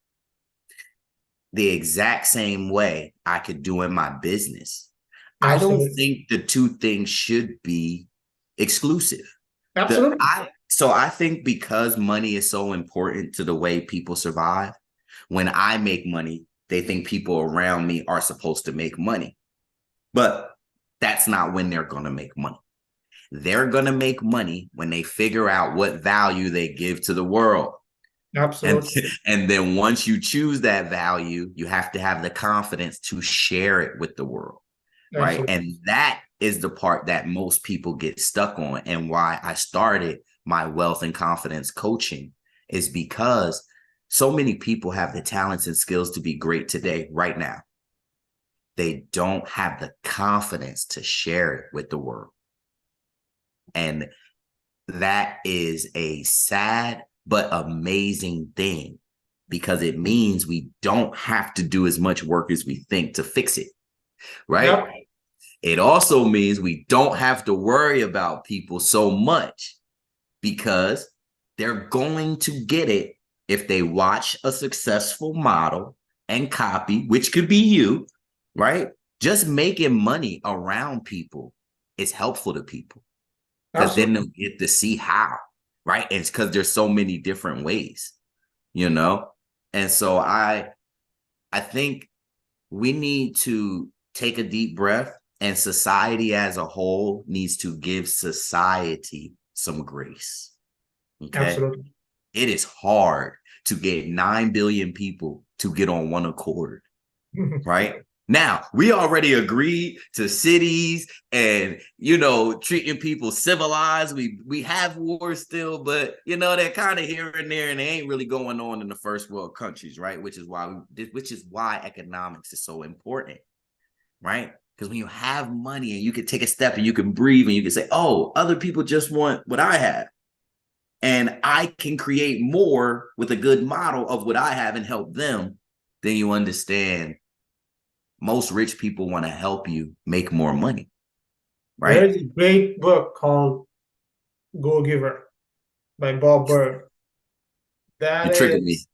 the exact same way I could do in my business. Absolutely. I don't think the two things should be exclusive. Absolutely. So I think because money is so important to the way people survive, when I make money, they think people around me are supposed to make money. But that's not when they're going to make money. They're going to make money when they figure out what value they give to the world. And, Absolutely. and then once you choose that value, you have to have the confidence to share it with the world. Right. Absolutely. And that is the part that most people get stuck on. And why I started my wealth and confidence coaching is because so many people have the talents and skills to be great today, right now. They don't have the confidence to share it with the world. And that is a sad but amazing thing, because it means we don't have to do as much work as we think to fix it, right? Yep. It also means we don't have to worry about people so much, because they're going to get it if they watch a successful model and copy, which could be you, right? Just making money around people is helpful to people, because then Absolutely. they'll get to see how, right? And it's because there's so many different ways, you know? And so I think we need to take a deep breath, and society as a whole needs to give society some grace. Okay. Absolutely. It is hard to get 9 billion people to get on one accord, right? Now, we already agreed to cities and, treating people civilized. We have wars still, but they're kind of here and there, and they ain't really going on in the first world countries, right? Which is why economics is so important, right? Because when you have money and you can take a step and you can breathe and you can say, oh, other people just want what I have, and I can create more with a good model of what I have and help them, then you understand most rich people want to help you make more money, There right? is a great book called Go Giver by Bob Berg. You That triggered me. is,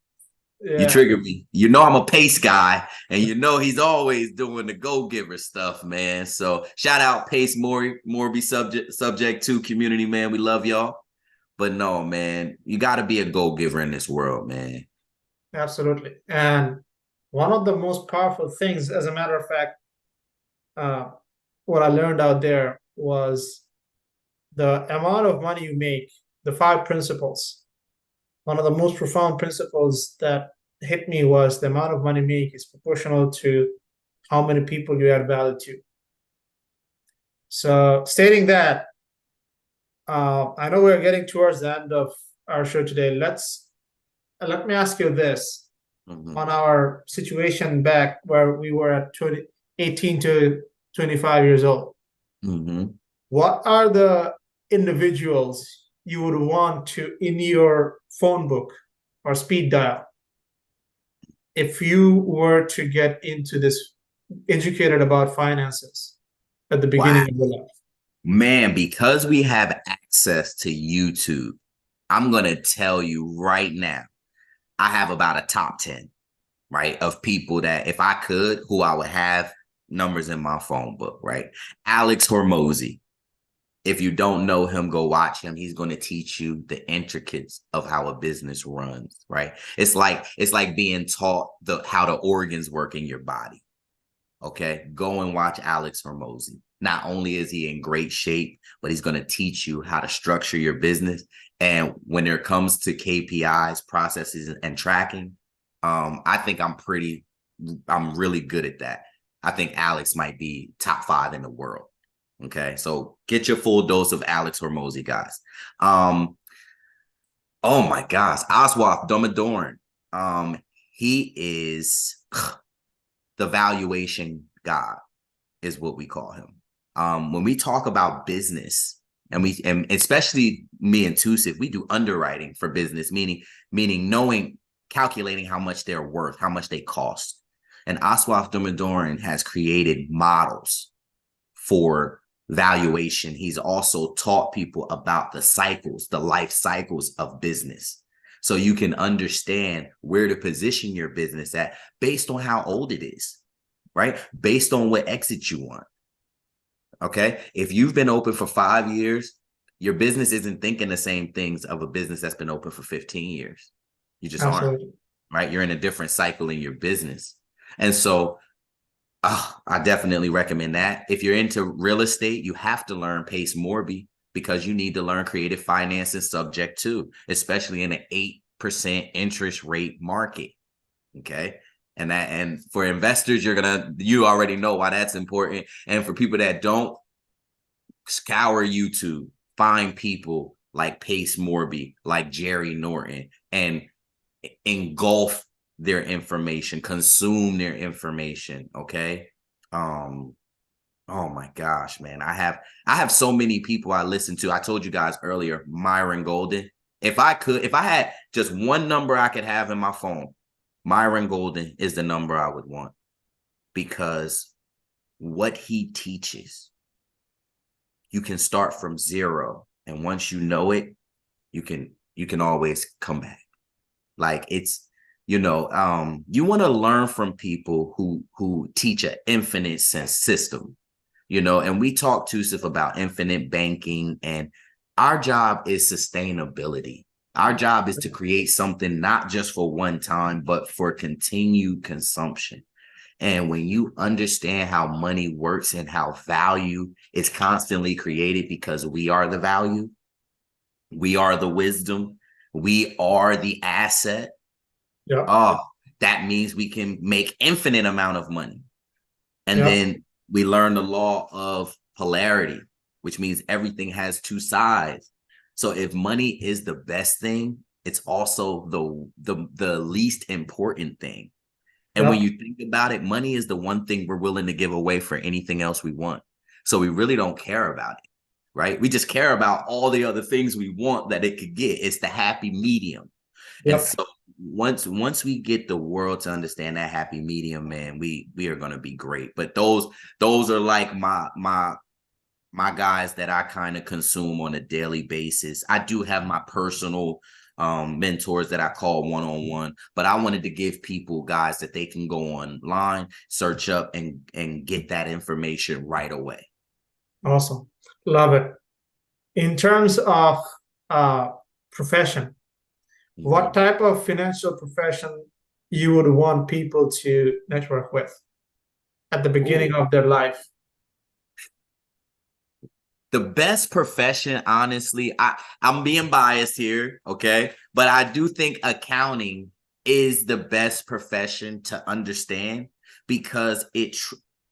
You yeah, triggered me. I'm a pace guy, and he's always doing the go-giver stuff, man. So shout out Pace Morby subject to community, man. We love y'all. But no, man, you got to be a go-giver in this world, man. absolutely. And one of the most powerful things, as a matter of fact, uh, what I learned out there was the amount of money you make, the five principles. One of the most profound principles that hit me was the amount of money you make is proportional to how many people you add value to. So, stating that, I know we're getting towards the end of our show today. Let me ask you this. Mm-hmm. On our situation back where we were at 18 to 25 years old, Mm-hmm. what are the individuals you would want to in your phone book or speed dial if you were to get into this, educated about finances at the Wow. beginning of your life? Man, because we have access to YouTube, I'm going to tell you right now, I have about a top 10, right, of people that if I could, who I would have numbers in my phone book, right? Alex Hormozy. If you don't know him, go watch him. He's going to teach you the intricacies of how a business runs, right? It's like being taught how the organs work in your body. Okay, go and watch Alex Hormozy. Not only is he in great shape, but he's going to teach you how to structure your business. And when it comes to KPIs, processes, and tracking, I think I'm really good at that. I think Alex might be top 5 in the world. Okay, so get your full dose of Alex Hormozy, guys. Oh my gosh, Oswald Domadoran. He is the valuation god, is what we call him. When we talk about business, and especially me and Tusif, we do underwriting for business, meaning calculating how much they're worth, how much they cost. And Aswaf Dumadoran has created models for valuation. He's also taught people about the life cycles of business. So you can understand where to position your business at based on how old it is, right? Based on what exit you want. Okay. If you've been open for 5 years, your business isn't thinking the same things of a business that's been open for 15 years. You just aren't, Absolutely. right? You're in a different cycle in your business. And so I definitely recommend that. If you're into real estate, you have to learn Pace Morby, because you need to learn creative finance and subject too, especially in an 8% interest rate market. Okay. And for investors, you already know why that's important. And for people that don't, scour YouTube, find people like Pace Morby, like Jerry Norton, and engulf their information, consume their information. Okay. Oh my gosh, man. I have so many people I listen to. I told you guys earlier, Myron Golden. If I had just one number I could have in my phone, Myron Golden is the number I would want, because what he teaches, you can start from zero. And once you know it, you can always come back. Like it's, you want to learn from people who teach an infinite sense system, and we talked to Sif about infinite banking, and our job is sustainability. Our job is to create something not just for one time, but for continued consumption. And when you understand how money works and how value is constantly created, because we are the value, we are the wisdom, we are the asset. Yeah. Oh, that means we can make infinite amount of money. And Yeah. then we learn the law of polarity, which means everything has two sides. So if money is the best thing, it's also the least important thing. And Yeah. when you think about it, money is the one thing we're willing to give away for anything else we want. So we really don't care about it, right? We just care about all the other things we want that it could get. It's the happy medium. And Yep. so once we get the world to understand that happy medium, man, we are going to be great. But those are like my guys that I kind of consume on a daily basis. I do have my personal mentors that I call one-on-one, but I wanted to give people guys that they can go online, search up, and get that information right away. Awesome. Love it. In terms of profession, what type of financial profession you would want people to network with at the beginning of their life? The best profession, honestly, I'm being biased here, okay? But I do think accounting is the best profession to understand, because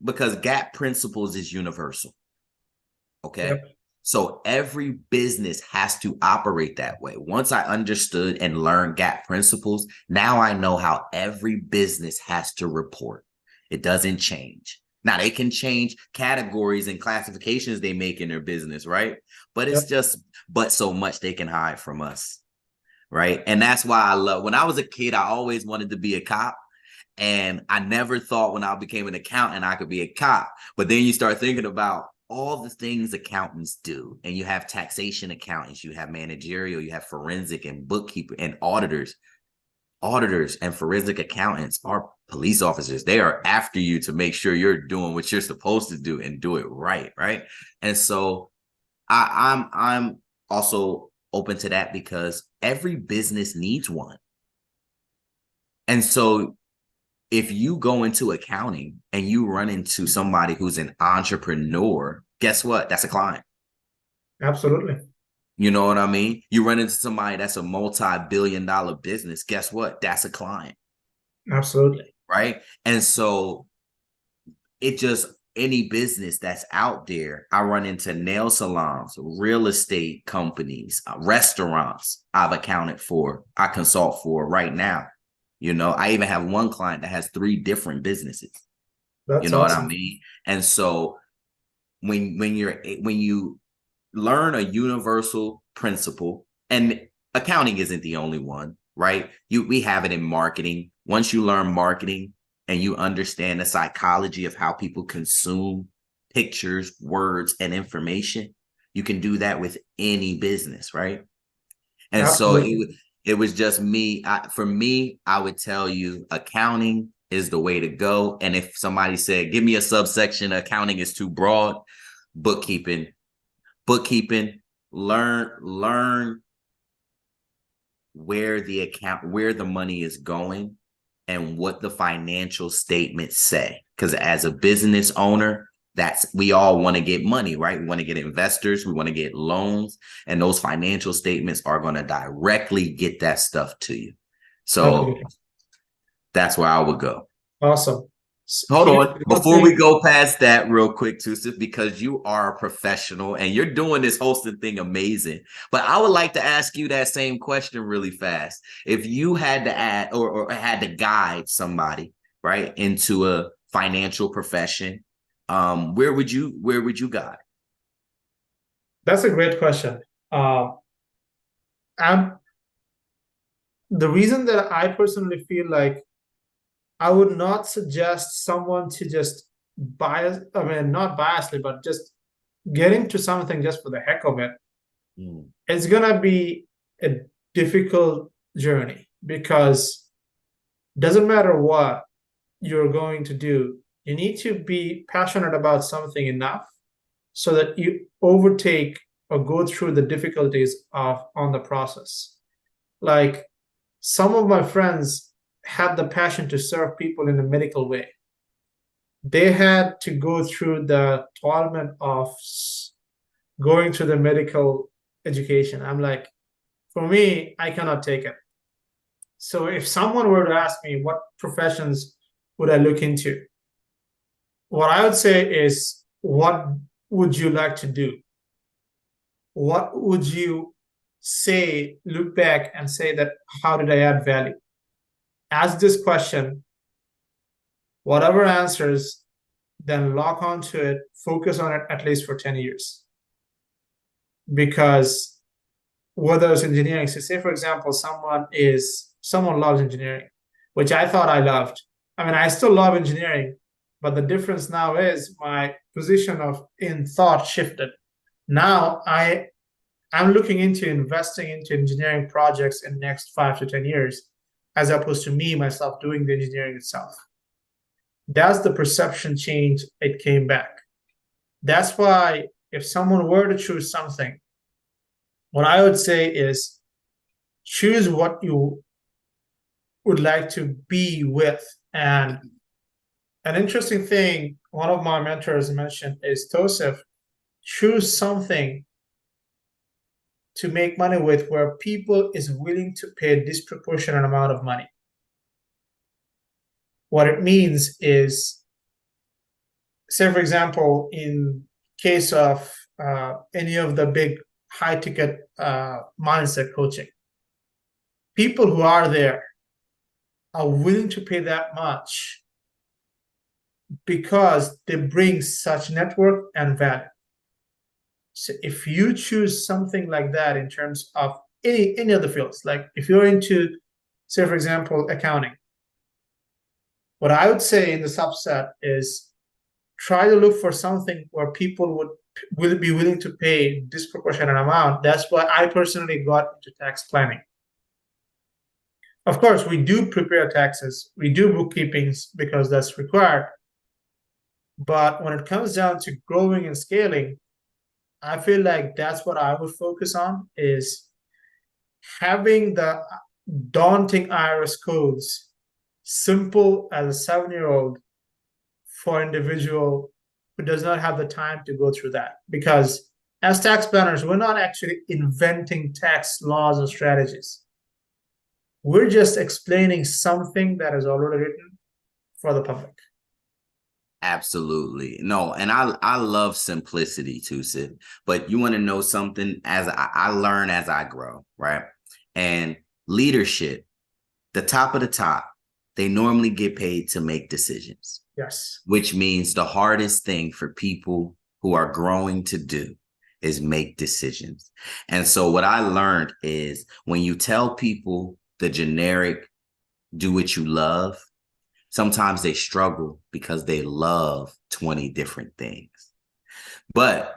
because GAAP principles is universal, okay? Yep. So every business has to operate that way. Once I understood and learned GAAP principles, now I know how every business has to report. It doesn't change. Now they can change categories and classifications they make in their business, right? But it's but so much they can hide from us, right? And that's why when I was a kid, I always wanted to be a cop. And I never thought when I became an accountant, I could be a cop. But then you start thinking about all the things accountants do. And you have taxation accountants, you have managerial, you have forensic and bookkeeper and auditors. Auditors and forensic accountants are police officers. They are after you to make sure you're doing what you're supposed to do and do it right, right? And so I'm also open to that, because every business needs one. And so if you go into accounting and you run into somebody who's an entrepreneur, guess what? That's a client. Absolutely. You know what I mean? You run into somebody that's a multi-billion-dollar business. Guess what? That's a client. Absolutely. Right. And so any business that's out there, I run into nail salons, real estate companies, restaurants I've accounted for, I consult for right now. I even have one client that has 3 different businesses. That's what awesome. I mean? And so when you learn a universal principle, and accounting isn't the only one, right? We have it in marketing. Once you learn marketing and you understand the psychology of how people consume pictures, words, and information, you can do that with any business, right? And Absolutely. so it was just me. For me, I would tell you accounting is the way to go. And if somebody said, give me a subsection, accounting is too broad, bookkeeping, learn where the money is going and what the financial statements say. Because as a business owner, we all want to get money, right? We want to get investors, we want to get loans, and those financial statements are going to directly get that stuff to you. So Okay. that's where I would go. Awesome. Hold Here's on. one Before we thing. go past that real quick, Tusif, because you are a professional and you're doing this hosting thing amazing. But I would like to ask you that same question really fast. If you had to add or had to guide somebody, right, into a financial profession, where would you guide? That's a great question. And the reason that I personally feel like I would not suggest someone to just bias, I mean, not biasly, but just get into something just for the heck of it, Mm. it's gonna be a difficult journey because doesn't matter what you're going to do, you need to be passionate about something enough so that you overtake or go through the difficulties of on the process. Like some of my friends had the passion to serve people in a medical way. They had to go through the toilment of going through the medical education. I'm like, for me, I cannot take it. So if someone were to ask me what professions would I look into, what I would say is, what would you like to do? What would you say, look back and say that, how did I add value? Ask this question, whatever answers, then lock onto it, focus on it at least for 10 years. Because whether it's engineering, so say for example, someone loves engineering, which I thought I loved. I mean, I still love engineering, but the difference now is my position of in thought shifted. Now I'm looking into investing into engineering projects in the next 5 to 10 years, as opposed to me myself doing the engineering itself. That's the perception change. It came back. That's why if someone were to choose something, what I would say is choose what you would like to be with. And an interesting thing one of my mentors mentioned is, Tosef, choose something to make money with where people is willing to pay a disproportionate amount of money. What it means is, say for example, in case of any of the big high ticket mindset coaching, people who are there are willing to pay that much because they bring such network and value. So if you choose something like that in terms of any other fields, like if you're into, say for example, accounting, what I would say in the subset is try to look for something where people will be willing to pay disproportionate amount. That's why I personally got into tax planning. Of course, we do prepare taxes, we do bookkeepings because that's required. But when it comes down to growing and scaling, I feel like that's what I would focus on, is having the daunting IRS codes simple as a 7-year-old for individual who does not have the time to go through that. Because as tax planners, we're not actually inventing tax laws or strategies. We're just explaining something that is already written for the public. Absolutely. No, and I love simplicity too, Sid. But you want to know something, as I learn as I grow, right? And leadership, the top of the top, they normally get paid to make decisions. Yes. Which means the hardest thing for people who are growing to do is make decisions. And so what I learned is when you tell people the generic, do what you love, sometimes they struggle because they love 20 different things. But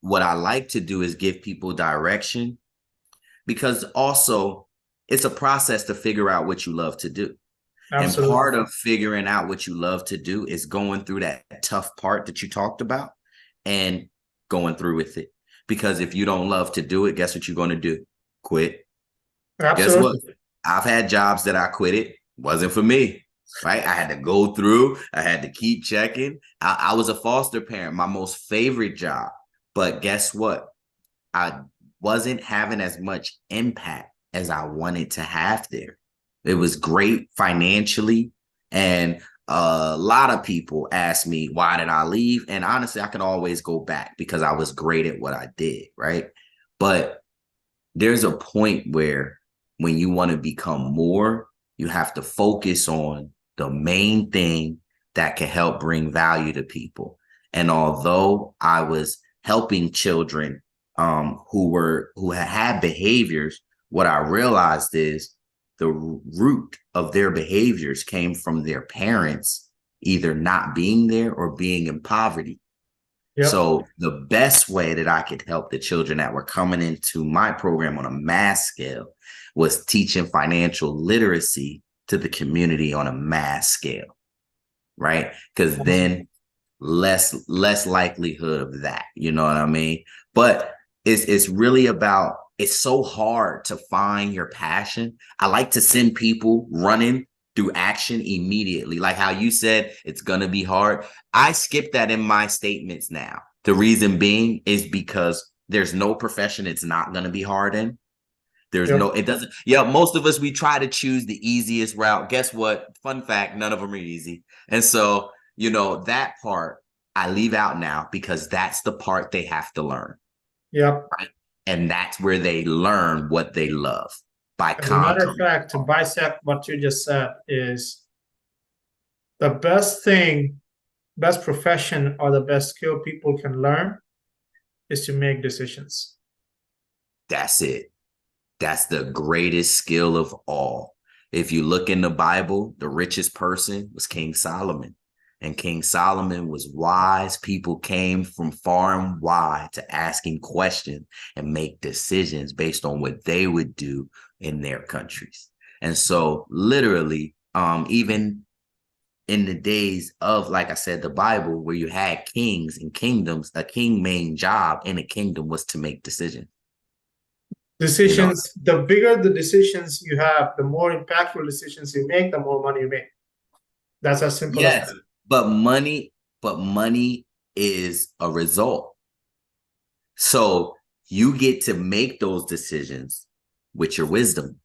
what I like to do is give people direction, because also it's a process to figure out what you love to do. Absolutely. And part of figuring out what you love to do is going through that tough part that you talked about and going through with it. Because if you don't love to do it, guess what you're going to do? Quit. Absolutely. Guess what? I've had jobs that I quit. It wasn't for me. right? I had to go through, I had to keep checking. I was a foster parent, my most favorite job. But guess what? I wasn't having as much impact as I wanted to have there. It was great financially. And a lot of people ask me, why did I leave? And honestly, I can always go back because I was great at what I did, right? But there's a point where when you want to become more, you have to focus on the main thing that can help bring value to people. And although I was helping children who had behaviors, what I realized is the root of their behaviors came from their parents either not being there or being in poverty. Yep. So the best way that I could help the children that were coming into my program on a mass scale was teaching financial literacy to the community on a mass scale, right? Because then less likelihood of that, you know what I mean? But it's really about, it's so hard to find your passion. I like to send people running through action immediately. Like how you said, it's going to be hard. I skip that in my statements now. The reason being is because there's no profession it's not going to be hard in. There's Yep. no, it doesn't, yeah, most of us, we try to choose the easiest route. Guess what? Fun fact, none of them are easy. And so, you know, that part I leave out now because that's the part they have to learn. Yep. Right? And that's where they learn what they love by As a matter of conquering. fact, to bisect what you just said is the best thing, best profession or the best skill people can learn is to make decisions. That's it. That's the greatest skill of all. If you look in the Bible, the richest person was King Solomon. And King Solomon was wise. People came from far and wide to ask him questions and make decisions based on what they would do in their countries. And so literally, even in the days of, like I said, the Bible, where you had kings and kingdoms, a king main job in a kingdom was to make decisions. You know, Decisions, the bigger the decisions you have, the more impactful decisions you make, the more money you make. That's as simple as yes, that. but money is a result. So you get to make those decisions with your wisdom.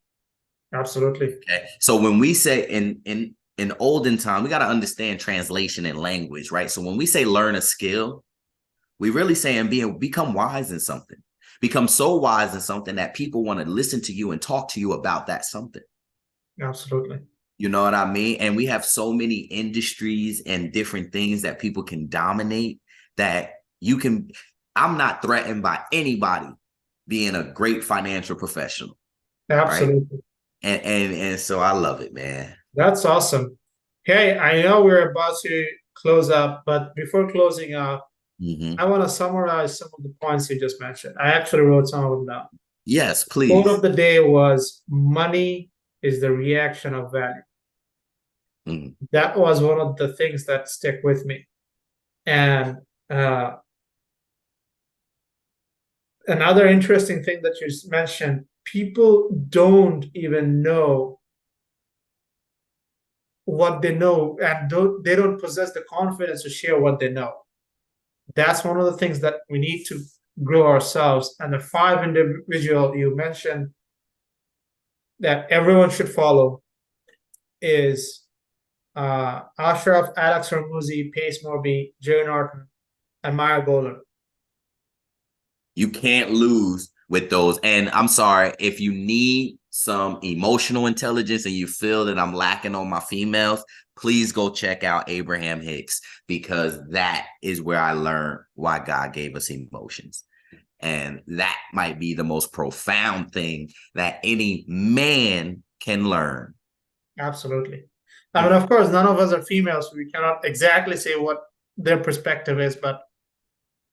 Absolutely. Okay. So when we say in olden time, we got to understand translation and language, right? So when we say learn a skill, we really saying become wise in something. Become so wise in something that people want to listen to you and talk to you about that something. Absolutely. You know what I mean? And we have so many industries and different things that people can dominate that you can. I'm not threatened by anybody being a great financial professional, right? Absolutely. And so I love it, man. That's awesome. Hey, I know we're about to close up, but before closing up, Hmm. I want to summarize some of the points you just mentioned. I actually wrote some of them down. Yes, Quote of please. the day was money is the reaction of value. Mhm. That was one of the things that stick with me. And uh, another interesting thing that you mentioned, people don't even know what they know and they don't possess the confidence to share what they know. That's one of the things that we need to grow ourselves. And the five individual you mentioned that everyone should follow is Ashraf, Alex Ramuzi, Pace Morby, Jerry Norton, and Maya Golan. You can't lose with those. And I'm sorry, if you need some emotional intelligence and you feel that I'm lacking on my females, please go check out Abraham Hicks, because that is where I learned why God gave us emotions. And that might be the most profound thing that any man can learn. Absolutely. I mean, of course, none of us are females, so we cannot exactly say what their perspective is, but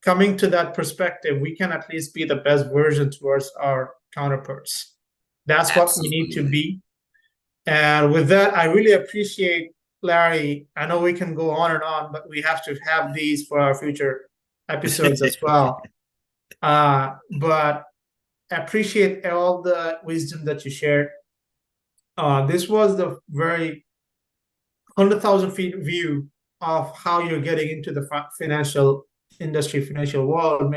coming to that perspective, we can at least be the best version towards our counterparts. That's what we need to Absolutely. be. And with that, I really appreciate Larry. I know we can go on and on, but we have to have these for our future episodes as well. But I appreciate all the wisdom that you shared. This was the very 100,000 feet view of how you're getting into the financial industry, financial world,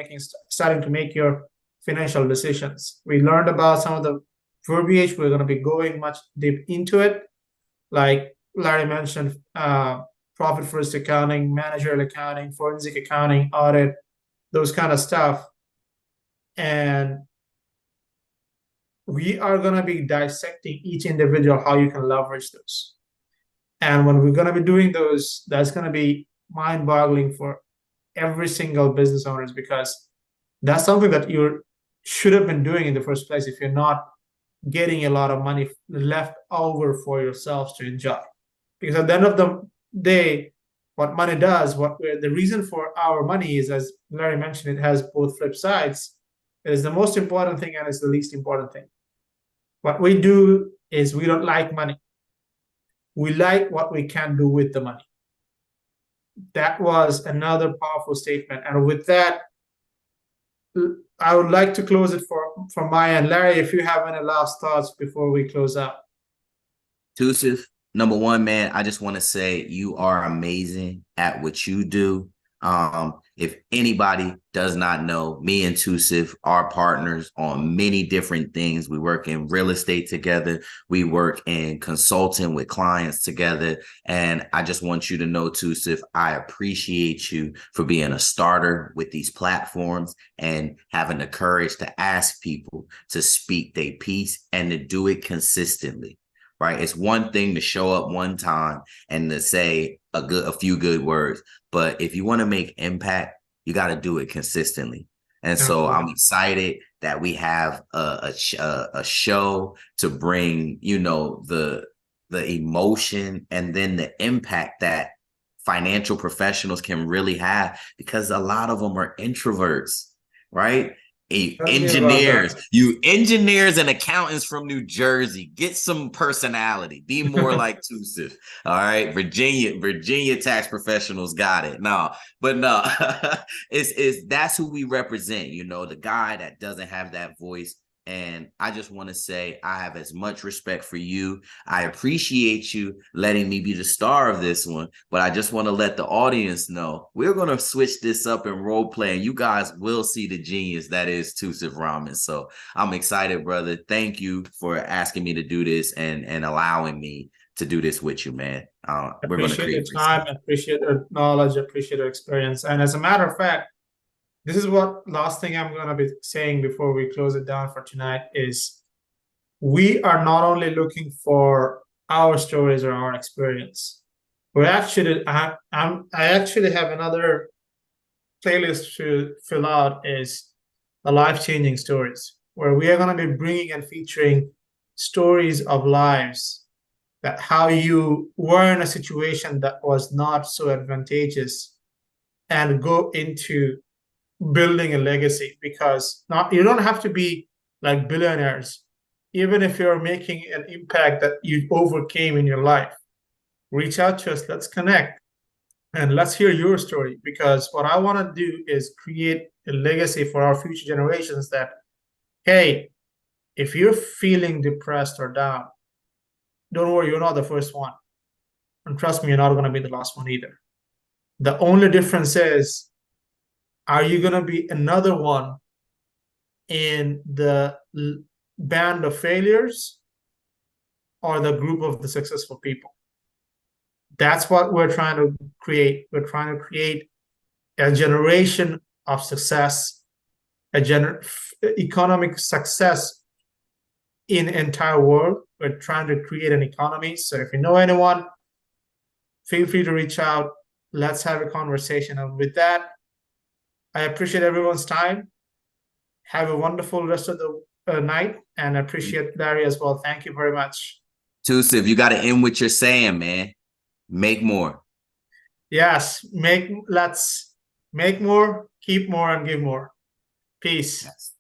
starting to make your financial decisions. We learned about some of the verbiage. We're going to be going much deep into it, like Larry mentioned, profit first accounting, managerial accounting, forensic accounting, audit, those kind of stuff. And we are going to be dissecting each individual, how you can leverage those. And when we're going to be doing those, that's going to be mind boggling for every single business owners, because that's something that you should have been doing in the first place if you're not getting a lot of money left over for yourselves to enjoy. Because at the end of the day, what money does, the reason for our money is, as Larry mentioned, it has both flip sides. It is the most important thing and it's the least important thing. What we do is we don't like money. We like what we can do with the money. That was another powerful statement. And with that, I would like to close it from my end. Larry, if you have any last thoughts before we close out. Tusif, number one, man, I just want to say you are amazing at what you do. If anybody does not know, me and Tusif are partners on many different things. We work in real estate together. We work in consulting with clients together. And I just want you to know, Tusif, I appreciate you for being a starter with these platforms and having the courage to ask people to speak their piece and to do it consistently. Right? It's one thing to show up one time and to say a few good words, but if you want to make impact, you got to do it consistently. And so I'm excited that we have a show to bring, the emotion and then the impact that financial professionals can really have, because a lot of them are introverts, right? Engineers and accountants from New Jersey, get some personality, be more like Tusif. All right, Virginia tax professionals got it. No, it's that's who we represent, the guy that doesn't have that voice. And I just want to say I have as much respect for you. I appreciate you letting me be the star of this one, but I just want to let the audience know we're going to switch this up in role play, and you guys will see the genius that is Tusif Rahman. So I'm excited, brother. Thank you for asking me to do this and allowing me to do this with you, man. We're going to create your time, appreciate your knowledge, appreciate your experience. And as a matter of fact, this is what last thing I'm going to be saying before we close it down for tonight is we are not only looking for our stories or our experience. We're actually, I actually have another playlist to fill out, is the life-changing stories, where we are going to be bringing and featuring stories of lives, that how you were in a situation that was not so advantageous and go into building a legacy. Because you don't have to be like billionaires. Even if you're making an impact that you overcame in your life, reach out to us, let's connect, and let's hear your story. Because what I want to do is create a legacy for our future generations that, hey, if you're feeling depressed or down, don't worry, you're not the first one. And trust me, you're not going to be the last one either. The only difference is, are you going to be another one in the band of failures or the group of the successful people? That's what we're trying to create. We're trying to create a generation of success, economic success in the entire world. We're trying to create an economy. So if you know anyone, feel free to reach out. Let's have a conversation. And with that, I appreciate everyone's time. Have a wonderful rest of the night, and I appreciate Larry as well. Thank you very much. Tusif, you got to end what you're saying, man. Make more. Yes, let's make more, keep more, and give more. Peace. Yes.